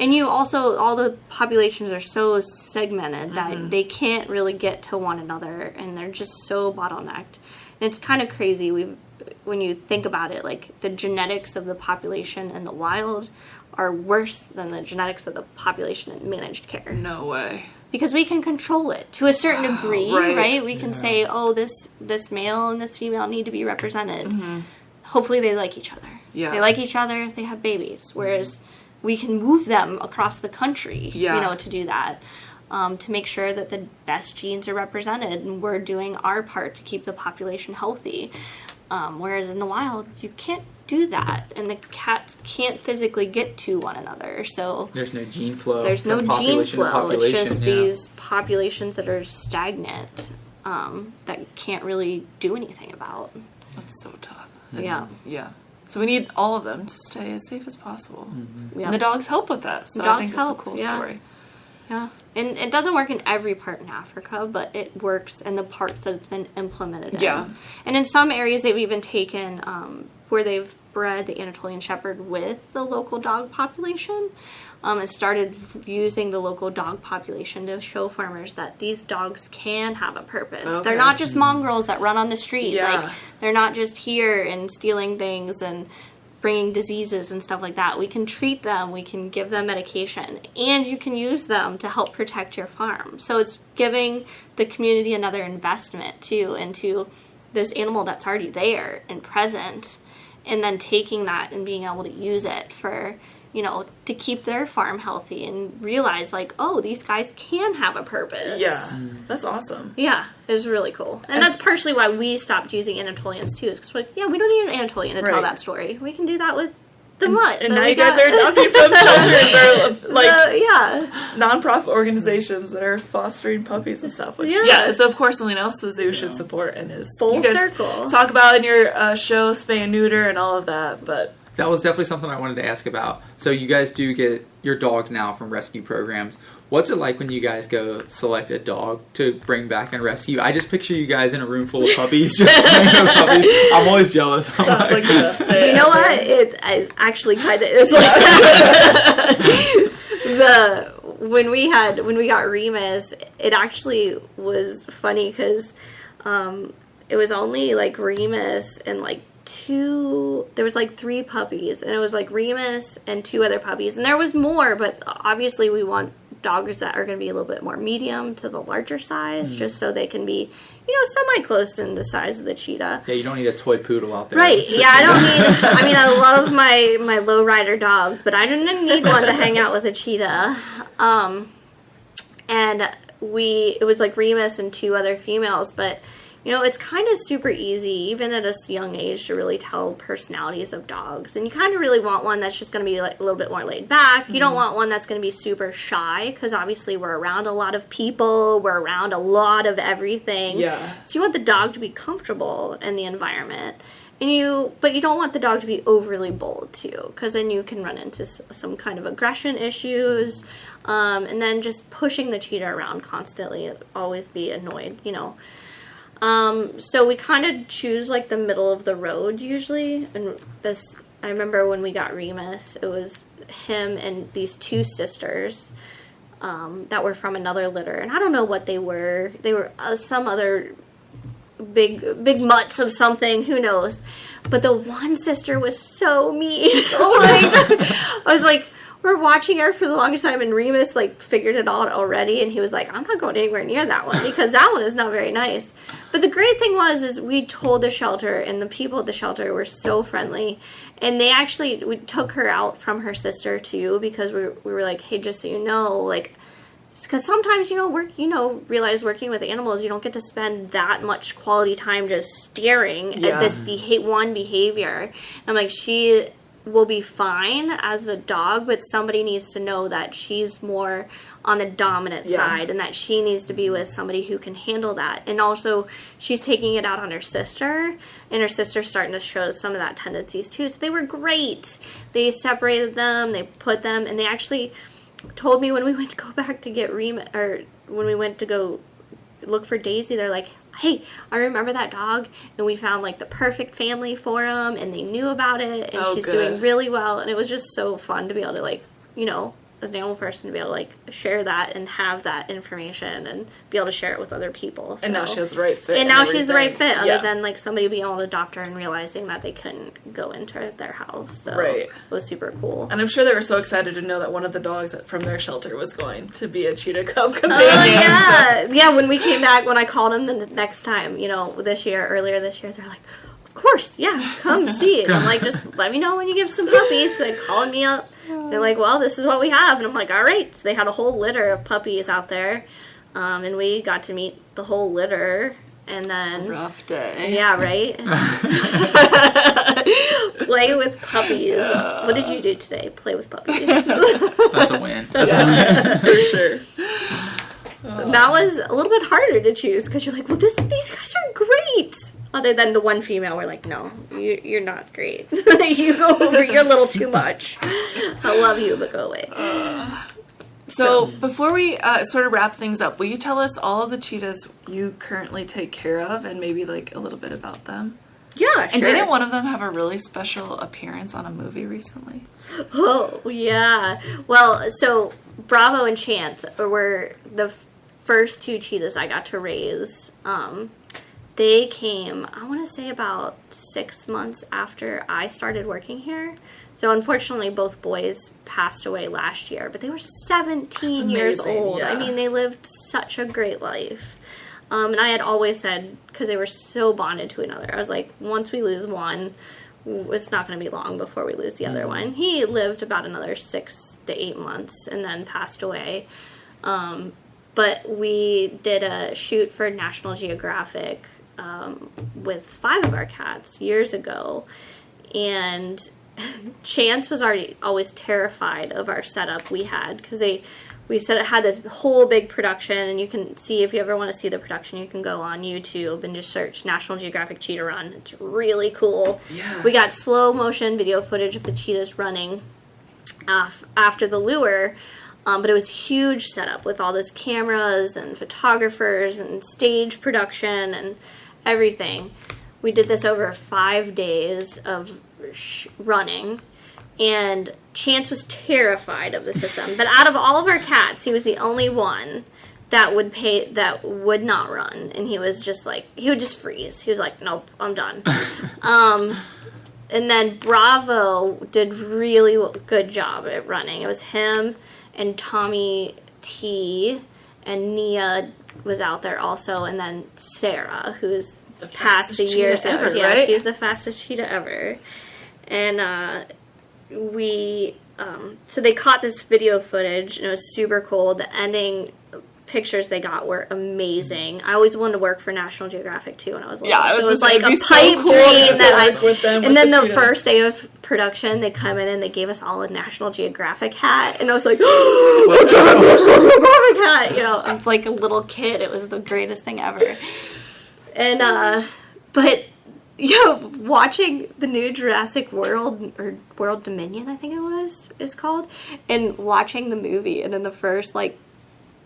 And you also, all the populations are so segmented that they can't really get to one another, and they're just so bottlenecked. And it's kind of crazy when you think about it, like the genetics of the population in the wild are worse than the genetics of the population in managed care. No way. Because we can control it to a certain degree, right? We can say, oh, this male and this female need to be represented. Hopefully they like each other. Yeah. They like each other, they have babies. Whereas we can move them across the country, to do that. To make sure that the best genes are represented, and we're doing our part to keep the population healthy. Whereas in the wild, you can't do that, and the cats can't physically get to one another. So there's no gene flow. There's no gene flow. It's just these populations that are stagnant that can't really do anything about. That's so tough. Yeah. So we need all of them to stay as safe as possible. Yeah. And the dogs help with that. So I think that's a cool story. Yeah. And it doesn't work in every part in Africa, but it works in the parts that it's been implemented in. Yeah. And in some areas, they've even taken where they've bred the Anatolian Shepherd with the local dog population and started using the local dog population to show farmers that these dogs can have a purpose. Okay. They're not just mongrels that run on the street. Yeah. Like, they're not just here and stealing things and bringing diseases and stuff like that. We can treat them, we can give them medication, and you can use them to help protect your farm. So it's giving the community another investment too into this animal that's already there and present, and then taking that and being able to use it for, to keep their farm healthy and realize like, oh, these guys can have a purpose. Yeah. That's awesome. Yeah, it was really cool. And that's partially why we stopped using Anatolians too, is because we're like, yeah, we don't need an Anatolian to tell that story. We can do that with the mutt. And now you guys are adopting from shelters or like non-profit organizations that are fostering puppies and stuff. Which, so of course something else the zoo should support and is full you guys circle. Talk about in your show, spay and neuter and all of that, but that was definitely something I wanted to ask about. So you guys do get your dogs now from rescue programs. What's it like when you guys go select a dog to bring back and rescue? I just picture you guys in a room full of puppies. Just playing with puppies. I'm always jealous. Sounds like the best day. You know what? It actually kind of is like that. When we got Remus, it actually was funny because it was only like Remus and like there was like 3 puppies, and it was like Remus and 2 other puppies, and there was more, but obviously we want dogs that are going to be a little bit more medium to the larger size, just so they can be, semi-close to the size of the cheetah. Yeah, you don't need a toy poodle out there. Right, yeah, I don't need, I love my lowrider dogs, but I didn't need one to hang out with a cheetah. And it was like Remus and 2 other females, but it's kind of super easy, even at a young age, to really tell personalities of dogs. And you kind of really want one that's just going to be like a little bit more laid back. You don't want one that's going to be super shy, because obviously we're around a lot of people. We're around a lot of everything. Yeah. So you want the dog to be comfortable in the environment. But you don't want the dog to be overly bold, too, because then you can run into some kind of aggression issues. And then just pushing the cheetah around constantly, always be annoyed, So we kind of choose like the middle of the road usually, and I remember when we got Remus, it was him and these 2 sisters that were from another litter, and I don't know what they were. They were some other big mutts of something, who knows. But the one sister was so mean. Oh my God. I was like, we're watching her for the longest time, and Remus like figured it out already, and he was like, I'm not going anywhere near that one because that one is not very nice. But the great thing is we told the shelter, and the people at the shelter were so friendly, and we took her out from her sister too, because we were like, hey, just so you know, like, because sometimes realize working with animals, you don't get to spend that much quality time just staring at this one behavior. And I'm like, she will be fine as a dog, but somebody needs to know that she's more on the dominant side, and that she needs to be with somebody who can handle that. And also, she's taking it out on her sister, and her sister's starting to show some of that tendencies too. So they were great. They separated them, they put them, and they actually, told me when we went to go back to get or when we went to go look for Daisy, they're like, hey, I remember that dog, and we found like the perfect family for him, and they knew about it, and she's doing really well, and it was just so fun to be able to like, as an animal person, to be able to like share that and have that information and be able to share it with other people. So. And now she has the right fit. And now she's the right fit, other than like somebody being able to adopt her and realizing that they couldn't go into their house. So it was super cool. And I'm sure they were so excited to know that one of the dogs from their shelter was going to be a cheetah cub companion. Oh, yeah. Yeah, when we came back, when I called them the next time, earlier this year, they're like, of course, yeah, come see it. I'm like, just let me know when you give some puppies. So they called me up. They're like, well, this is what we have. And I'm like, all right. So they had a whole litter of puppies out there. And we got to meet the whole litter. And then... Rough day. Yeah, right? Play with puppies. What did you do today? Play with puppies. That's a win. That's a win. For sure. That was a little bit harder to choose because you're like, well, these guys are great. Other than the one female, we're like, no, you're not great. You go over, you're a little too much. I love you, but go away. So before we sort of wrap things up, will you tell us all of the cheetahs you currently take care of and maybe like a little bit about them? Yeah, sure. And didn't one of them have a really special appearance on a movie recently? Oh, yeah. Well, so Bravo and Chance were the first two cheetahs I got to raise. They came, I want to say about 6 months after I started working here. So unfortunately, both boys passed away last year, but they were 17 years old. Yeah. I mean, they lived such a great life. And I had always said, because they were so bonded to another, I was like, once we lose one, it's not going to be long before we lose the other one. He lived about another 6 to 8 months and then passed away. But we did a shoot for National Geographic with 5 of our cats years ago, and Chance was always terrified of our setup we had because we had this whole big production, and you can see, if you ever want to see the production, you can go on YouTube and just search National Geographic Cheetah Run. It's really cool. Yeah. We got slow motion video footage of the cheetahs running after the lure. But it was a huge setup with all those cameras and photographers and stage production and everything. We did this over 5 days of running, and Chance was terrified of the system. But out of all of our cats, he was the only one that would not run, and he was just like, he would just freeze. He was like, nope, I'm done. And then Bravo did really good job at running. It was him and Tommy T, and Nia was out there also, and then Sarah, who's passed the years ago. Yeah, right? She's the fastest cheetah ever. And so they caught this video footage, and it was super cool. The ending pictures they got were amazing. I always wanted to work for National Geographic too when I was little. Yeah, so it was like a pipe dream that and then the first day of production, they come in and they gave us all a National Geographic hat, and I was like, oh, I got a National Geographic hat. I was like a little kid. It was the greatest thing ever. And but watching the new Jurassic World, or World Dominion, I think is called, and watching the movie, and then the first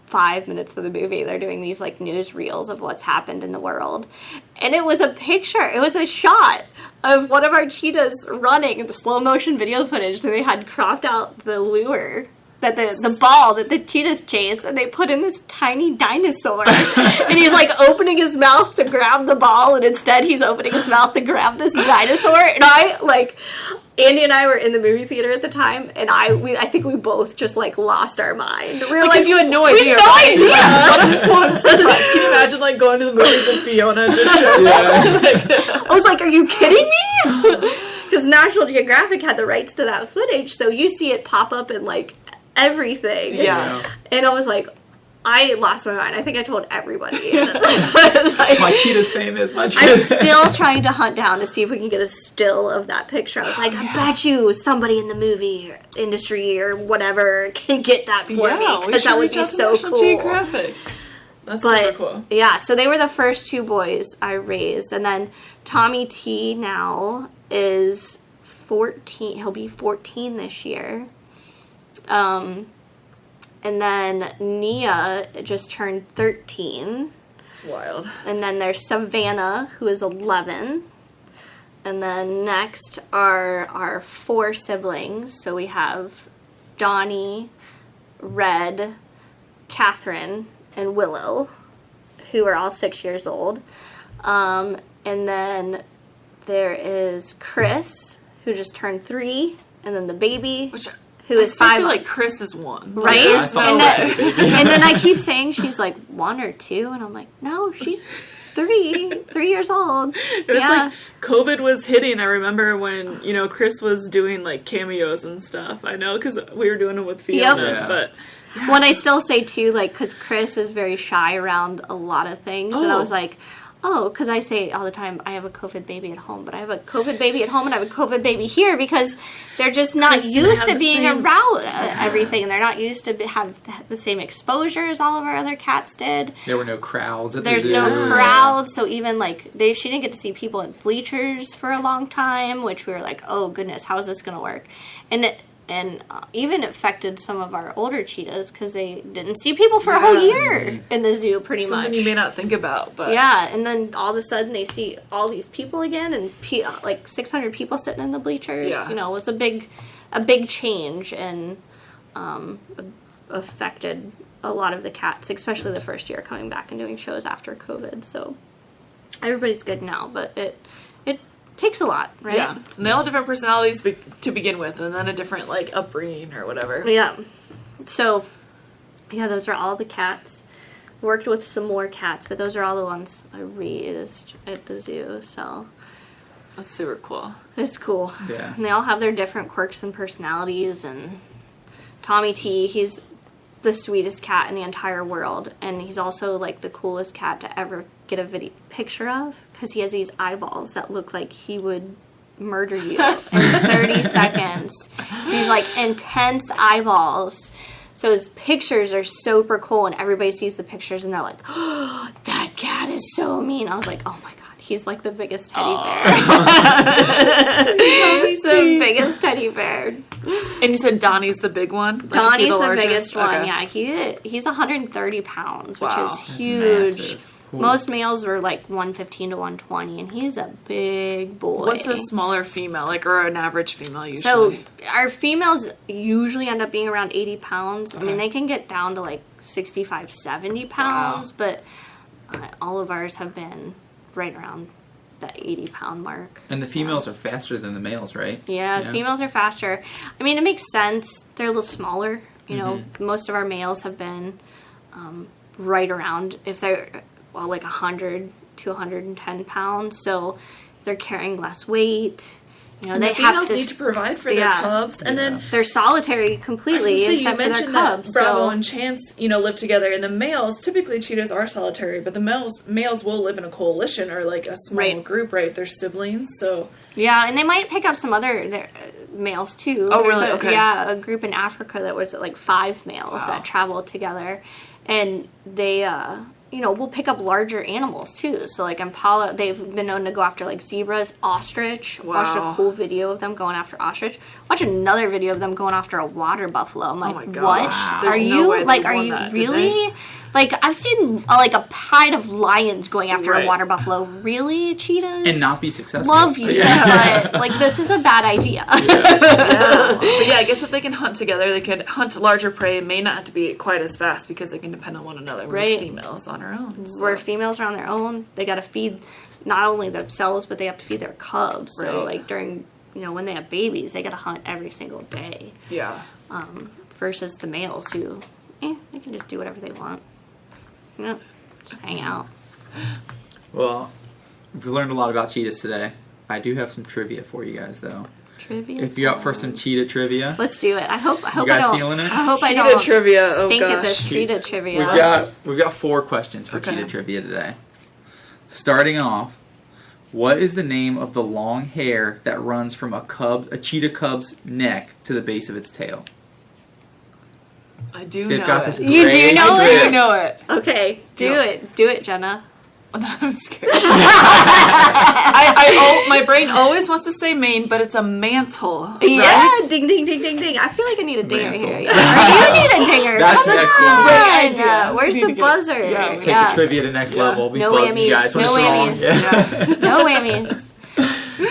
5 minutes of the movie, they're doing these news reels of what's happened in the world, and it was a shot of one of our cheetahs running, the slow motion video footage that they had cropped out the lure, that the ball that the cheetahs chased, and they put in this tiny dinosaur, and he's opening his mouth to grab the ball, and instead he's opening his mouth to grab this dinosaur, and Andy and I were in the movie theater at the time, and I think we both just lost our mind. We were because you had no idea. We had no idea. What a fun surprise! Can you imagine going to the movies and Fiona just shows up? I was like, "Are you kidding me?" Because National Geographic had the rights to that footage, so you see it pop up in everything. Yeah. And I was like, I lost my mind. I think I told everybody. My cheetah's famous. My cheetah's I'm still trying to hunt down to see if we can get a still of that picture. I was like, I bet you somebody in the movie industry or whatever can get that for me, because that would be so cool. Geographic. That's super cool. Yeah, so they were the first 2 boys I raised, and then Tommy T now is 14. He'll be 14 this year. And then Nia just turned 13. It's wild. And then there's Savannah, who is 11. And then next are our 4 siblings. So we have Donnie, Red, Catherine, and Willow, who are all 6 years old. And then there is Chris, who just turned 3. And then the baby, who is 5 I feel months. like Chris is 1. Right? Yeah, I thought and, it was then, and then I keep saying she's like 1 or 2, and I'm like, no, she's 3 years old. It was Yeah. like COVID was hitting. I remember when, Chris was doing like cameos and stuff. I know because we were doing it with Fiona. Yep. Yeah. But When I still say too, like, because Chris is very shy around a lot of things, and I was like, because I say all the time, I have a COVID baby at home, but I have a COVID baby at home and I have a COVID baby here because they're just not used to being around everything. They're not used to have the same exposure as all of our other cats did. There were no crowds at the There's zoo. no crowds, so even like she didn't get to see people at bleachers for a long time, which we were like, oh goodness, how is this going to work? And even affected some of our older cheetahs because they didn't see people for a whole year in the zoo, pretty much. something you may not think about, but Yeah, and then all of a sudden they see all these people again, and like 600 people sitting in the bleachers. Yeah. It was a big change, and affected a lot of the cats, especially the first year coming back and doing shows after COVID. So everybody's good now, but it takes a lot, right? Yeah, and they all have different personalities to begin with, and then a different like upbringing or whatever. Yeah. So, yeah, those are all the cats. Worked with some more cats, but those are all the ones I raised at the zoo. So That's super cool. it's cool. Yeah. And they all have their different quirks and personalities. And Tommy T, he's the sweetest cat in the entire world, and he's also like the coolest cat to ever get a picture of, because he has these eyeballs that look like he would murder you in 30 seconds. So he's like intense eyeballs. So his pictures are super cool, and everybody sees the pictures and they're like, oh, that cat is so mean. I was like, oh my god, he's like the biggest teddy bear. He's the biggest teddy bear. And you said Donnie's the big one? Like, Donnie's the largest? biggest one. Okay. Yeah, he's 130 pounds, which Wow. is That's huge. massive. Cool. Most males are like 115 to 120, and he's a big boy. What's a smaller female, like, or an average female usually? So our females usually end up being around 80 pounds. Okay. I mean, they can get down to like 65, 70 pounds, but all of ours have been right around that 80-pound mark. And the females are faster than the males, right? Yeah, females are faster. I mean, it makes sense. They're a little smaller. You know, most of our males have been right around, if they're like 100 to 110 pounds. So they're carrying less weight. You know, and they the females have to need to provide for their cubs, and then they're solitary completely, you except for their mentioned cubs. that Bravo So and Chance, live together, and the males, typically cheetahs are solitary, but the males will live in a coalition or like a small group, right? If they're siblings, so yeah, and they might pick up some other males too. Oh, There's really? Okay. Yeah, a group in Africa that was like 5 males that traveled together, and they we'll pick up larger animals too. So like impala, they've been known to go after like zebras, ostrich. Wow. Watched a cool video of them going after ostrich. Watch another video of them going after a water buffalo. I'm like, my what? gosh. There's Are no you way they like? Are won you that, did really? Like I've seen like a pride of lions going after a Right. water buffalo. Really, cheetahs? And not be successful. Love you, but like this is a bad idea. yeah. But yeah, I guess if they can hunt together, they can hunt larger prey. It may not have to be quite as fast because they can depend on one another. Whereas Right. females on her own. So. Where females are on their own, they got to feed not only themselves, but they have to feed their cubs. So Right. like during when they have babies, they got to hunt every single day. Yeah. Versus the males who, they can just do whatever they want. Just hang out. Well, we've learned a lot about cheetahs today. I do have some trivia for you guys, though. Trivia. If you're up for some cheetah trivia, Let's do it. I hope you guys I don't. feeling it? I hope I Cheetah don't trivia, oh stink at gosh. this cheetah trivia. we've got 4 questions for cheetah trivia today. Starting off, what is the name of the long hair that runs from a cheetah cub's neck to the base of its tail? I do They've know got it. this You do gray know I it? do know it. Okay, do Yeah. it, Jenna. I'm scared. My brain always wants to say mane, but it's a mantle. Yeah, right? ding, ding, ding, ding, ding. I feel like I need a dinger Mantle. here. Yeah. Or you need a dinger. That's Come excellent. on. Great idea. Where's We the need to buzzer? yeah, Take Yeah. the trivia to next level. Be No buzzing you guys. whammies. No What's wrong? whammies. Yeah. No whammies.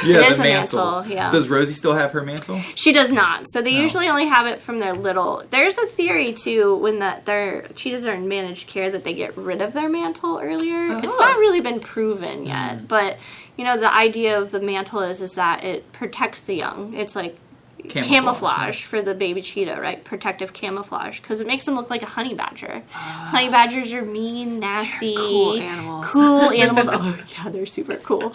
Yeah, It the is a mantle, yeah. Does Rosie still have her mantle? She does not. So they No. usually only have it from their little. There's a theory too when their cheetahs are in managed care that they get rid of their mantle earlier. It's not really been proven yet, but you know the idea of the mantle is that it protects the young. It's like camouflage for the baby cheetah, right? Protective camoufage because it makes them look like a honey badger. Honey badgers are mean, nasty, cool animals. Cool animals. Oh yeah, they're super cool.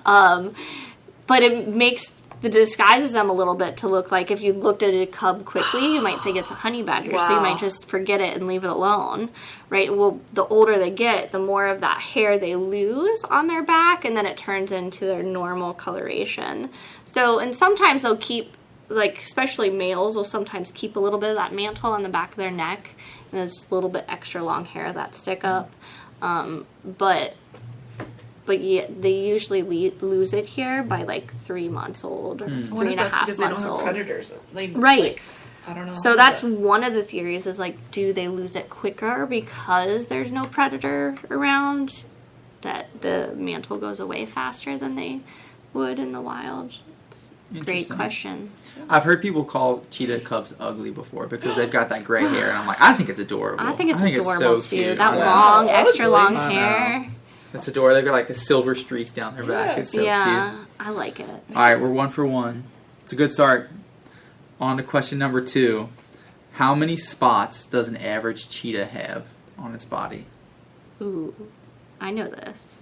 But it makes the disguises them a little bit to look like if you looked at a cub quickly, you might think it's a honey badger. So you might just forget it and leave it alone, right? Well, the older they get, the more of that hair they lose on their back, and then it turns into their normal coloration. So, and sometimes they'll keep, like, especially males will sometimes keep a little bit of that mantle on the back of their neck, and there's a little bit extra long hair that stick up. But yeah, they usually lose it here by like 3 months old or I wonder 3.5 if that's because they months don't have old. predators. They, Right. Like, I don't know. So that's one of the theories is like, do they lose it quicker because there's no predator around? That the mantle goes away faster than they would in the wild? It's a great Interesting. question. I've heard people call cheetah cubs ugly before because they've got that gray hair, and I'm like, I think it's adorable. I think it's adorable so too. cute. That Yeah. long, extra Ugly. long I know. hair. It's adorable. They've got like a silver streak down their back. Yeah. It's so Yeah, cute. I like it. All right, we're 1 for 1. It's a good start. On to question number 2. How many spots does an average cheetah have on its body? Ooh, I know this.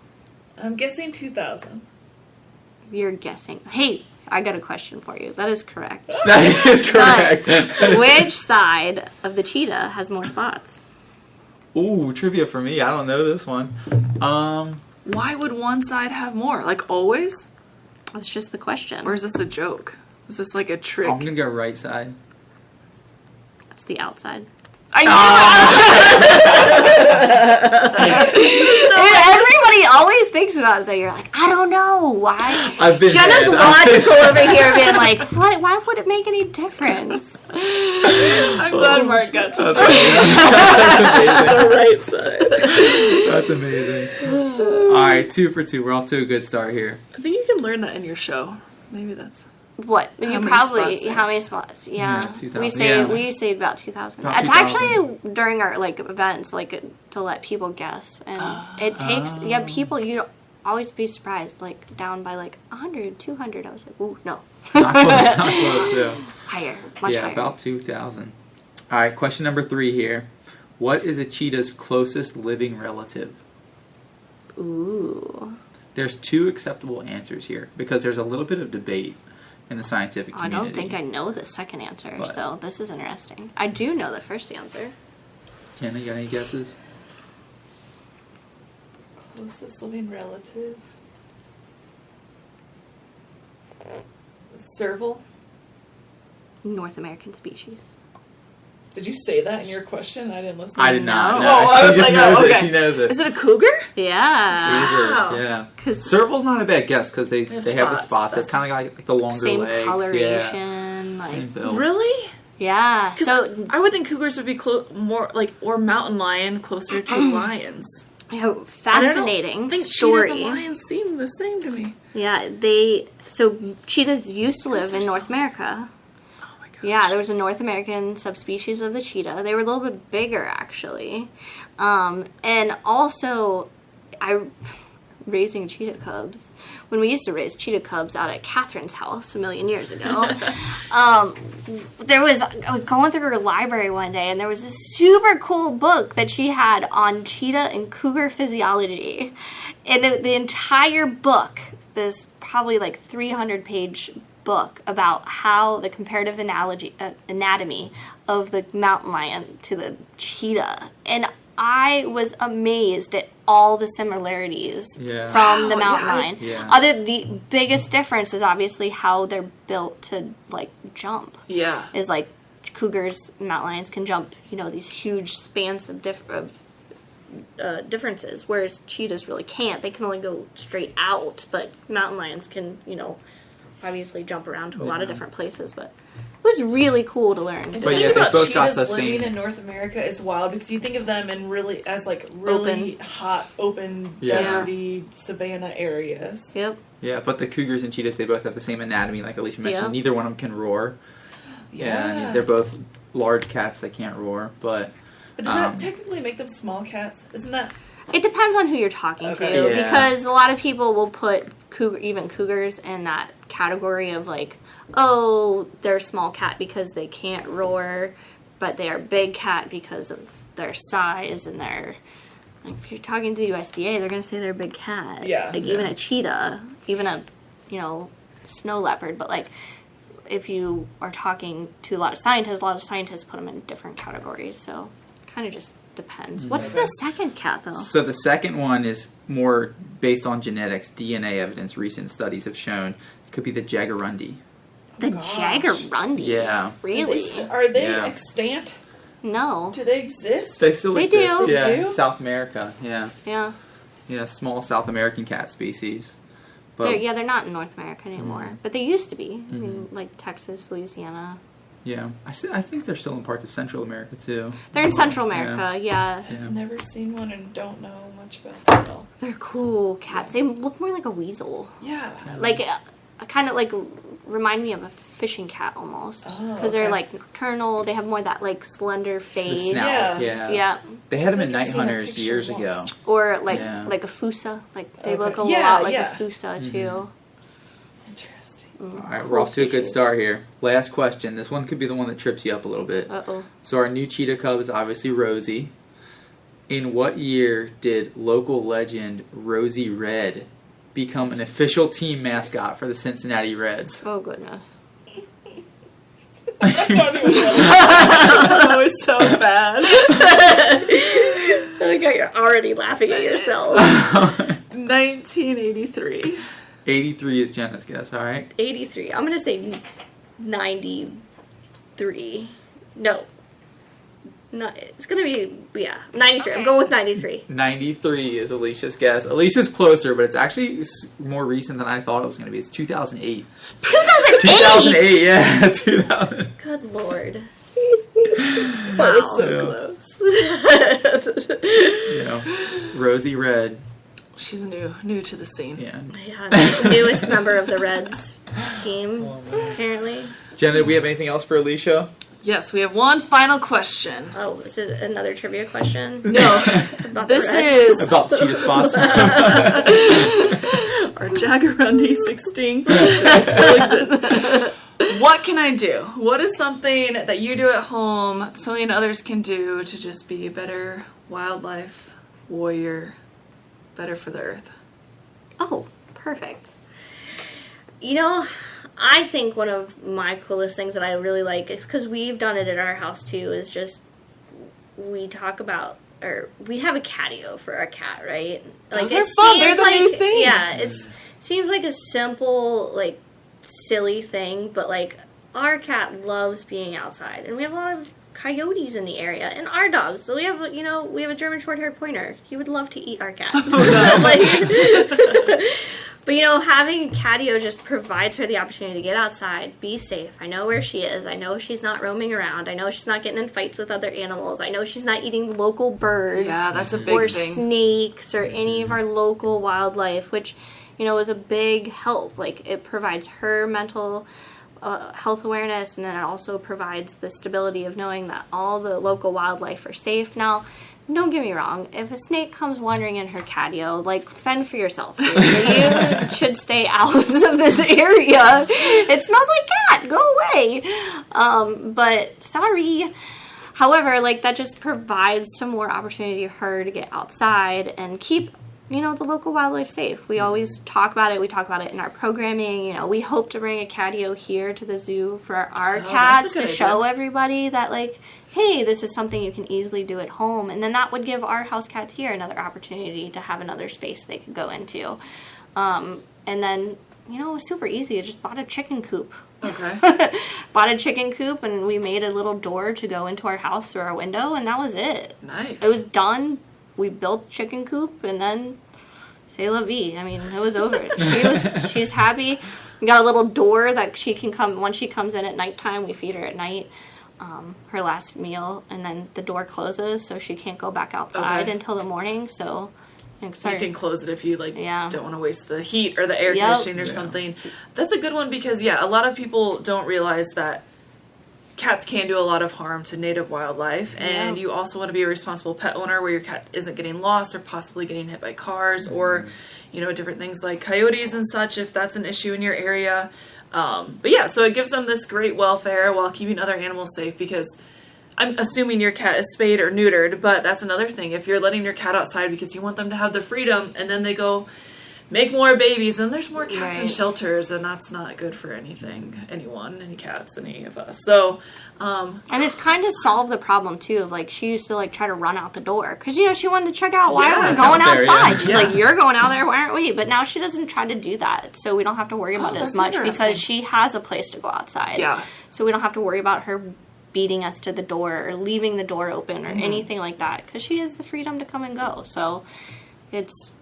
I'm guessing 2,000. You're guessing. Hey, I got a question for you. That is correct. That is correct. But which side of the cheetah has more spots? Ooh, trivia for me. I don't know this one. Why would one side have more? Like always? That's just the question. Or is this a joke? Is this like a trick? I'm gonna go right side. That's the outside. I Everybody always thinks about it. That you're like, I don't know why. I've been Jenna's bad. logical over here, being like, what? Why would it make any difference? I'm glad Mark got to That's amazing. the right side. That's amazing. All right, 2 for 2. We're off to a good start here. I think you can learn that in your show. Maybe that's... What? How You many probably spots? how many spots? Yeah, Yeah, 2,000. we say Yeah. we say about 2,000. About It's 2,000. actually during our like events, like to let people guess, and it takes people. You always be surprised, like down by like 100, 200. I was like, ooh, no, Not close, yeah. higher, much Yeah, higher. about 2,000. All right, question number 3 here. What is a cheetah's closest living relative? Ooh, There's 2 acceptable answers here because there's a little bit of debate in the scientific I community. don't think I know the second answer, But- so this is interesting. I do know the first answer. Jenna, you got any guesses? Closest living relative. Serval? North American species. Did you say that in your question? I didn't listen. I did not. No. No, Oh, I she was just like, knows oh, it. okay. She knows it. Is it a cougar? Yeah, Wow. Yeah. 'Cause- Serval's not a bad guess because they have have the spots. spots. It's kind of like the longer same legs. coloration, Yeah. like Same build. Really? yeah. 'Cause So I would think cougars would be more like, or mountain lion closer to lions. yeah, I fascinating don't think story. cheetahs and lions seem the same to me. Yeah, so cheetahs used to live in North America. Oh my gosh. Yeah, there was a North American subspecies of the cheetah. They were a little bit bigger, actually. And also, raising cheetah cubs. When we used to raise cheetah cubs out at Catherine's house a million years ago, I was going through her library one day, and there was this super cool book that she had on cheetah and cougar physiology. And the entire book, this probably like 300-page book about how the comparative anatomy of the mountain lion to the cheetah. And I was amazed at all the similarities Yeah. from the Wow, mountain yeah. lion. Yeah. The biggest difference is obviously how they're built to like jump. Yeah. Is like cougars, mountain lions can jump, these huge spans of differences, whereas cheetahs really can't. They can only go straight out, but mountain lions can, obviously jump around to a lot of different places. But it was really cool to learn. And to But think yeah, they about both got cheetahs the living same- in North America is wild because you think of them in really hot, open, deserty savanna areas. Yep. Yeah, but the cougars and cheetahs, they both have the same anatomy, like Alicia mentioned. Yeah. Neither one of them can roar. Yeah. They're both large cats that can't roar, but But does that technically make them small cats? Isn't that? It depends on who you're talking Okay. to, Yeah. because a lot of people will put even cougars in that category of like, oh, they're a small cat because they can't roar, but they are big cat because of their size and their. Like, if you're talking to the USDA, they're going to say they're a big cat. Yeah. Like even a cheetah, even a snow leopard, but like. If you are talking to a lot of scientists put them in different categories, so it kind of just depends. What's the second cat, though? So the second one is more based on genetics, DNA evidence. Recent studies have shown it could be the jaguarundi. The Gosh. jaguarundi? Yeah. Really? Are they Yeah. extant? No. Do they exist? They still They exist. do. Yeah, They do? in South America. Yeah, Yeah. small South American cat species. But They're not in North America anymore. But they used to be. I mean, like Texas, Louisiana. yeah, I think they're still in parts of Central America too. They're in Central America, yeah. I've never seen one and don't know much about them at all. They're cool cats. They look more like a weasel. Yeah. Like, kind of like remind me of a fishing cat almost. Oh, Because they're okay. like nocturnal. They have more of that like slender The face. snout. Yeah. Yeah. They had them in I think I've Night seen a Hunters picture years once. ago. Or like Yeah. like a fusa. Like they Okay. look a Yeah, lot like yeah. a fusa too. Interesting. All right, Cool we're off to a good species. start here. Last question. This one could be the one that trips you up a little bit. Uh-oh. So our new cheetah cub is obviously Rosie. In what year did local legend Rosie Red become an official team mascot for the Cincinnati Reds? Oh goodness. That was so bad. I think you're already laughing at yourself. 1983. 83 is Jenna's guess, all right? 83. I'm gonna say 93. No. It's gonna be 93. I'm going with 93. 93 is Alicia's guess. Alicia's closer, but it's actually more recent than I thought it was going to be. It's 2008. 2008, yeah. 2000. Good lord. That was so close. Rosie Red. She's new to the scene. Yeah. Yeah, the newest member of the Reds team, apparently. Jenna, do we have anything else for Alicia? Yes, we have one final question. Oh, is it another trivia question? No, About the this Reds? is About the cheetah spots? our jaguarundi's extinct. They still exist. What can I do? What is something that you do at home, something others can do to just be a better wildlife warrior, better for the earth? Oh, perfect. I think one of my coolest things that I really like, is because we've done it at our house too, is just we talk about, or we have a catio for our cat, right? Those are fun. They're the new thing. Yeah, it seems like a simple, like, silly thing, but like our cat loves being outside, and we have a lot of coyotes in the area, and our dogs. So we have a German short-haired pointer. He would love to eat our cat. But having a catio just provides her the opportunity to get outside, be safe. I know where she is. I know she's not roaming around. I know she's not getting in fights with other animals. I know she's not eating local birds. Yeah, that's a big or thing. snakes or any of our local wildlife, which is a big help. Like, it provides her mental health awareness, and then it also provides the stability of knowing that all the local wildlife are safe. Now, don't get me wrong, if a snake comes wandering in her catio, like, fend for yourself. You should stay out of this area. It smells like cat. Go away. But sorry. However, like, that just provides some more opportunity for her to get outside and keep the local wildlife safe. We always talk about it. We talk about it in our programming. We hope to bring a catio here to the zoo for our cats that's a to good show idea. everybody that, like, hey, this is something you can easily do at home. And then that would give our house cats here another opportunity to have another space they could go into. And then, it was super easy. I just bought a chicken coop. Okay. Bought a chicken coop, and we made a little door to go into our house through our window, and that was it. Nice. It was done we built chicken coop, and then c'est la vie. I mean, it was over. She's happy. We got a little door that she can come, once she comes in at nighttime, we feed her at night, her last meal, and then the door closes, so she can't go back outside until the morning, so... You can close it if you don't want to waste the heat or the air Yep. conditioning or something. That's a good one because a lot of people don't realize that cats can do a lot of harm to native wildlife, and you also want to be a responsible pet owner where your cat isn't getting lost or possibly getting hit by cars or different things like coyotes and such if that's an issue in your area. So it gives them this great welfare while keeping other animals safe, because I'm assuming your cat is spayed or neutered, but that's another thing. If you're letting your cat outside because you want them to have the freedom and then they go make more babies, and there's more cats in shelters, and that's not good for anyone, any cats, any of us. So, and it's kind of solved the problem too of like she used to like try to run out the door because she wanted to check out why aren't we going outside. She's like, you're going out there, why aren't we? But now she doesn't try to do that, so we don't have to worry about it as much because she has a place to go outside. Yeah. So we don't have to worry about her beating us to the door or leaving the door open or anything like that because she has the freedom to come and go. So it's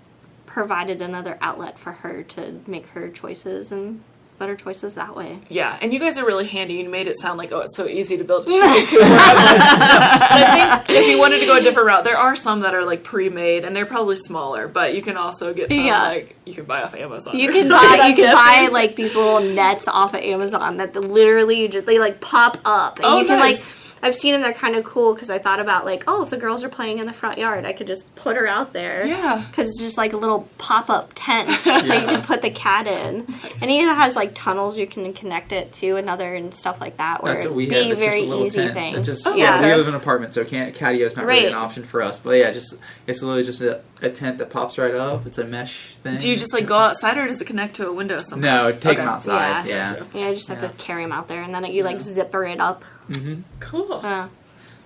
provided another outlet for her to make her choices and better choices that way. Yeah, and you guys are really handy. You made it sound like, it's so easy to build a chicken coop. I think if you wanted to go a different route, there are some that are like pre-made, and they're probably smaller, but you can also get some like you can buy off Amazon. You can buy like these little nets off of Amazon that literally they like pop up, and you can like. I've seen them. They're kind of cool because I thought about like, if the girls are playing in the front yard, I could just put her out there. Yeah. Because it's just like a little pop-up tent that you can put the cat in. Nice. And it even has like tunnels you can connect it to another and stuff like that. Where that's what we have. It's very just a little easy tent. thing. It's just, we live in an apartment, so catio's not really an option for us. But it's literally just a tent that pops right up. It's a mesh thing. Do you just like go outside, or does it connect to a window somehow? No, take them outside. Yeah, you just have to carry them out there, and then you like zipper it up. Mm-hmm. Cool. All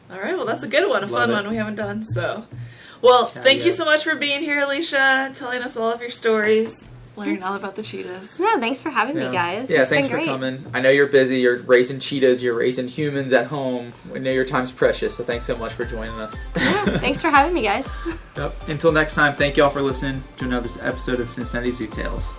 right, well, that's a good one, a fun one we haven't done. So, well, thank you so much for being here, Alicia, telling us all of your stories, learning all about the cheetahs. Yeah, thanks for having me, guys. Yeah, it's thanks been great. for coming. I know you're busy. You're raising cheetahs. You're raising humans at home. We know your time's precious, so thanks so much for joining us. Yeah, thanks for having me, guys. Yep. Until next time, thank you all for listening to another episode of Cincinnati Zoo Tales.